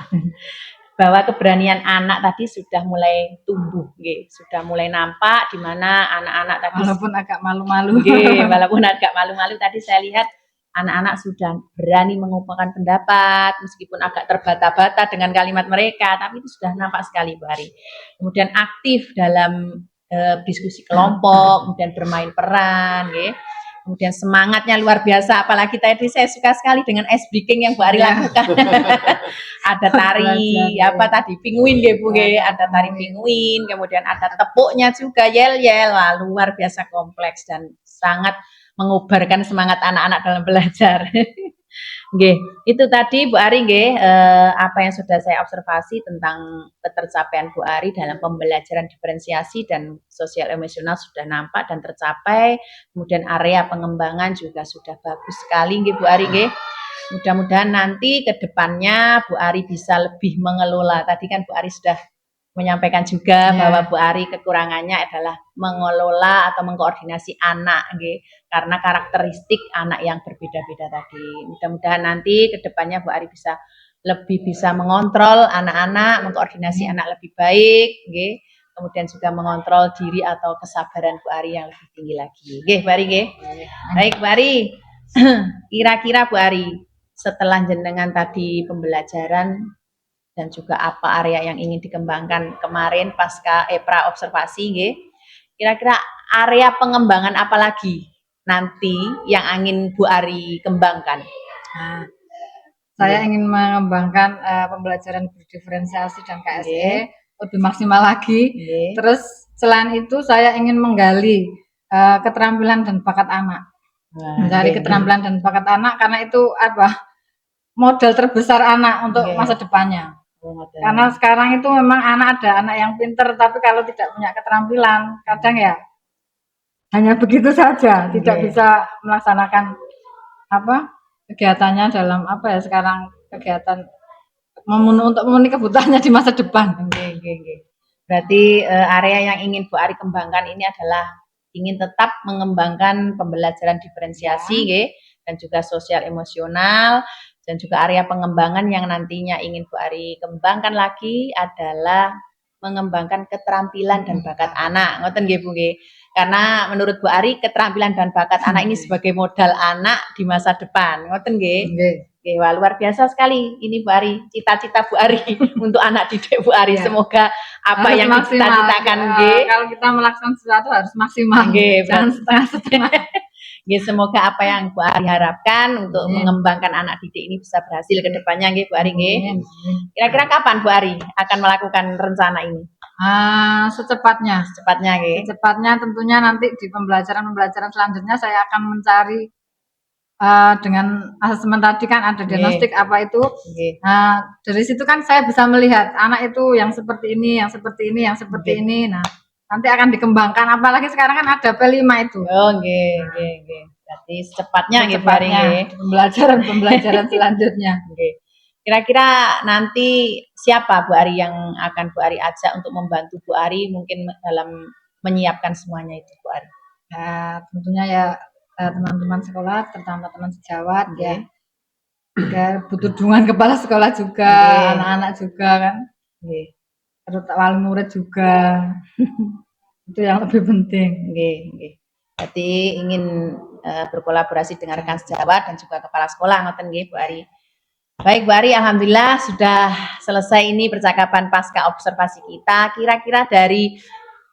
Speaker 1: bahwa keberanian anak tadi sudah mulai tumbuh, sudah mulai nampak di mana anak-anak tadi
Speaker 2: walaupun agak malu-malu.
Speaker 1: Walaupun agak malu-malu tadi saya lihat anak-anak sudah berani mengungkapkan pendapat meskipun agak terbata-bata dengan kalimat mereka, tapi itu sudah nampak sekali Bu Ari. Kemudian aktif dalam diskusi kelompok, kemudian bermain peran, kemudian semangatnya luar biasa, apalagi tadi saya suka sekali dengan ice breaking yang Bu Ari lakukan. Ada tari tadi pinguin Bu, ada tari pinguin, kemudian ada tepuknya juga yel-yel, wah luar biasa kompleks dan sangat mengubarkan semangat anak-anak dalam belajar. Itu tadi Bu Ari apa yang sudah saya observasi tentang ketercapaian Bu Ari dalam pembelajaran diferensiasi dan sosial emosional sudah nampak dan tercapai. Kemudian area pengembangan juga sudah bagus sekali Bu Ari Mudah-mudahan nanti ke depannya Bu Ari bisa lebih mengelola. Tadi kan Bu Ari sudah menyampaikan juga bahwa Bu Ari kekurangannya adalah mengelola atau mengkoordinasi anak karena karakteristik anak yang berbeda-beda tadi. Mudah-mudahan nanti ke depannya Bu Ari lebih bisa mengontrol anak-anak, mengkoordinasi anak lebih baik, kemudian juga mengontrol diri atau kesabaran Bu Ari yang lebih tinggi lagi. Bu Ari Baik Bu Ari. Kira-kira Bu Ari setelah jenengan tadi pembelajaran dan juga apa area yang ingin dikembangkan kemarin pasca praobservasi kira-kira area pengembangan apa lagi nanti yang ingin Bu Ari kembangkan?
Speaker 2: Saya ingin mengembangkan pembelajaran berdiferensiasi dan KSE lebih maksimal lagi. Terus selain itu saya ingin menggali keterampilan dan bakat anak. Mencari keterampilan dan bakat anak karena itu modal terbesar anak untuk masa depannya. Karena sekarang itu memang anak yang pinter, tapi kalau tidak punya keterampilan, kadang ya hanya begitu saja, tidak bisa melaksanakan kegiatannya dalam sekarang kegiatan untuk memenuhi kebutuhannya di masa depan.
Speaker 1: Berarti area yang ingin Bu Ari kembangkan ini adalah ingin tetap mengembangkan pembelajaran diferensiasi dan juga sosial emosional. Dan juga area pengembangan yang nantinya ingin Bu Ari kembangkan lagi adalah mengembangkan keterampilan dan bakat anak. Ngoten Bu Karena menurut Bu Ari keterampilan dan bakat anak ini sebagai modal anak di masa depan. Ngoten wah luar biasa sekali ini Bu Ari, cita-cita Bu Ari untuk anak didik Bu Ari. Semoga apa harus yang dicita-citakan
Speaker 2: kalau kita melaksanakan sesuatu harus maksimal. Jangan setengah-setengah.
Speaker 1: Semoga apa yang Bu Ari harapkan untuk mengembangkan anak didik ini bisa berhasil ke depannya Bu Ari. Kira-kira kapan Bu Ari akan melakukan rencana ini?
Speaker 2: Secepatnya. Secepatnya tentunya nanti di pembelajaran selanjutnya saya akan mencari dengan asesmen tadi kan ada diagnostik apa itu. Nah, dari situ kan saya bisa melihat anak itu yang seperti ini, yang seperti ini, yang seperti ini. Nah, nanti akan dikembangkan, apalagi sekarang kan ada P5 itu.
Speaker 1: Berarti secepatnya Bu Ari
Speaker 2: pembelajaran selanjutnya.
Speaker 1: Kira-kira nanti siapa Bu Ari yang akan Bu Ari ajak untuk membantu Bu Ari mungkin dalam menyiapkan semuanya itu Bu Ari?
Speaker 2: Tentunya ya teman-teman sekolah, terutama teman sejawat ya butuh dukungan kepala sekolah juga, anak-anak juga kan. Terus wali murid juga. Itu yang lebih penting.
Speaker 1: Berarti ingin berkolaborasi dengan rekan sejawat dan juga kepala sekolah ngoten Bu Ari. Baik Bu Ari, alhamdulillah sudah selesai ini percakapan pasca observasi kita. Kira-kira dari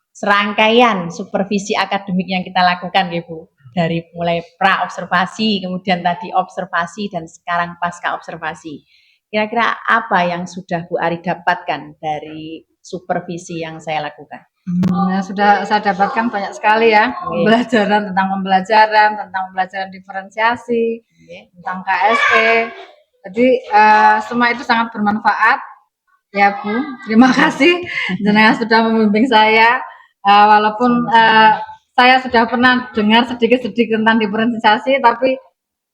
Speaker 1: serangkaian supervisi akademik yang kita lakukan ya Bu, dari mulai pra observasi, kemudian tadi observasi dan sekarang pasca observasi. Kira-kira apa yang sudah Bu Ari dapatkan dari supervisi yang saya lakukan?
Speaker 2: Sudah saya dapatkan banyak sekali ya, pembelajaran tentang pembelajaran diferensiasi, tentang KSE. Jadi semua itu sangat bermanfaat ya Bu. Terima kasih jenengan sudah membimbing saya. Walaupun saya sudah pernah dengar sedikit-sedikit tentang diferensiasi, tapi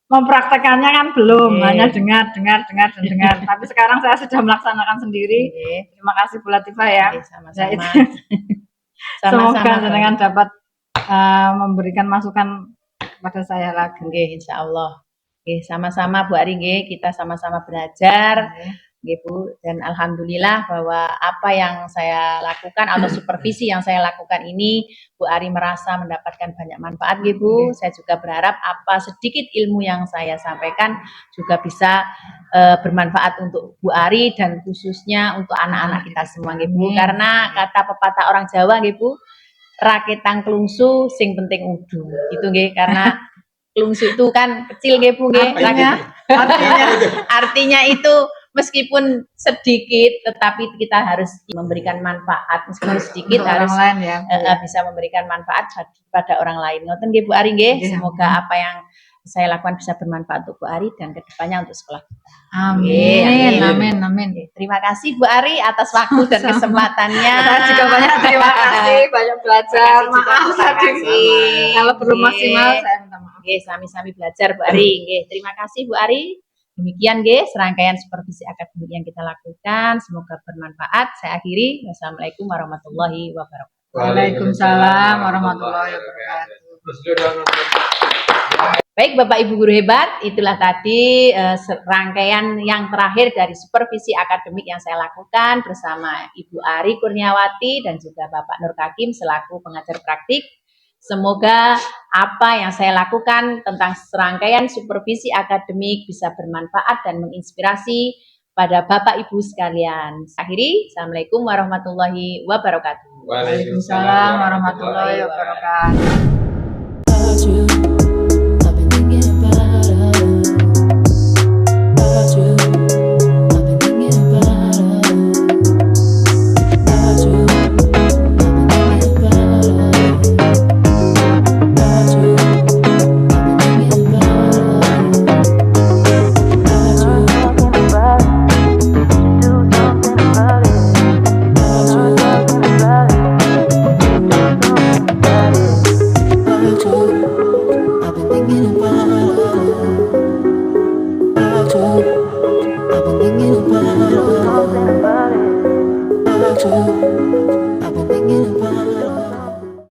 Speaker 2: mempraktekannya kan belum, hanya dengar. Tapi sekarang saya sudah melaksanakan sendiri. Terima kasih Bu Latifah ya.
Speaker 1: Sama-sama.
Speaker 2: Semoga jenengan dapat memberikan masukan kepada saya lagi.
Speaker 1: Nggih, insyaallah. Nggih, sama-sama Bu Ari nggih, kita sama-sama belajar. Nggih Bu, dan alhamdulillah bahwa apa yang saya lakukan atau supervisi yang saya lakukan ini Bu Ari merasa mendapatkan banyak manfaat nggih Bu. Saya juga berharap apa sedikit ilmu yang saya sampaikan juga bisa bermanfaat untuk Bu Ari dan khususnya untuk anak-anak kita semua nggih Bu. Karena kata pepatah orang Jawa nggih Bu, raketang kelungsu sing penting udu. Gitu nggih, karena kelungsu itu kan kecil nggih Bu nggih. Artinya itu meskipun sedikit tetapi kita harus memberikan manfaat, meskipun sedikit
Speaker 2: untuk
Speaker 1: harus
Speaker 2: orang lain ya.
Speaker 1: bisa memberikan manfaat pada orang lain. Ngoten nggih Bu Ari nggih. Semoga apa yang saya lakukan bisa bermanfaat untuk Bu Ari dan kedepannya untuk sekolah kita.
Speaker 2: Amin.
Speaker 1: Terima kasih Bu Ari atas waktu dan kesempatannya.
Speaker 2: Saya juga banyak terima kasih, banyak belajar. Maaf tadi kalau belum maksimal saya minta maaf.
Speaker 1: Nggih, sami-sami belajar Bu Ari. Nggih, terima kasih Bu Ari. Demikian nggih serangkaian supervisi akademik yang kita lakukan. Semoga bermanfaat. Saya akhiri. Wassalamualaikum warahmatullahi wabarakatuh.
Speaker 2: Waalaikumsalam warahmatullahi wabarakatuh.
Speaker 1: Baik Bapak Ibu guru hebat, itulah tadi serangkaian yang terakhir dari supervisi akademik yang saya lakukan bersama Ibu Ari Kurniawati dan juga Bapak Nur Kakim selaku pengajar praktik. Semoga apa yang saya lakukan tentang serangkaian supervisi akademik bisa bermanfaat dan menginspirasi pada Bapak Ibu sekalian. Akhiri, Assalamualaikum warahmatullahi wabarakatuh.
Speaker 2: Waalaikumsalam warahmatullahi wabarakatuh.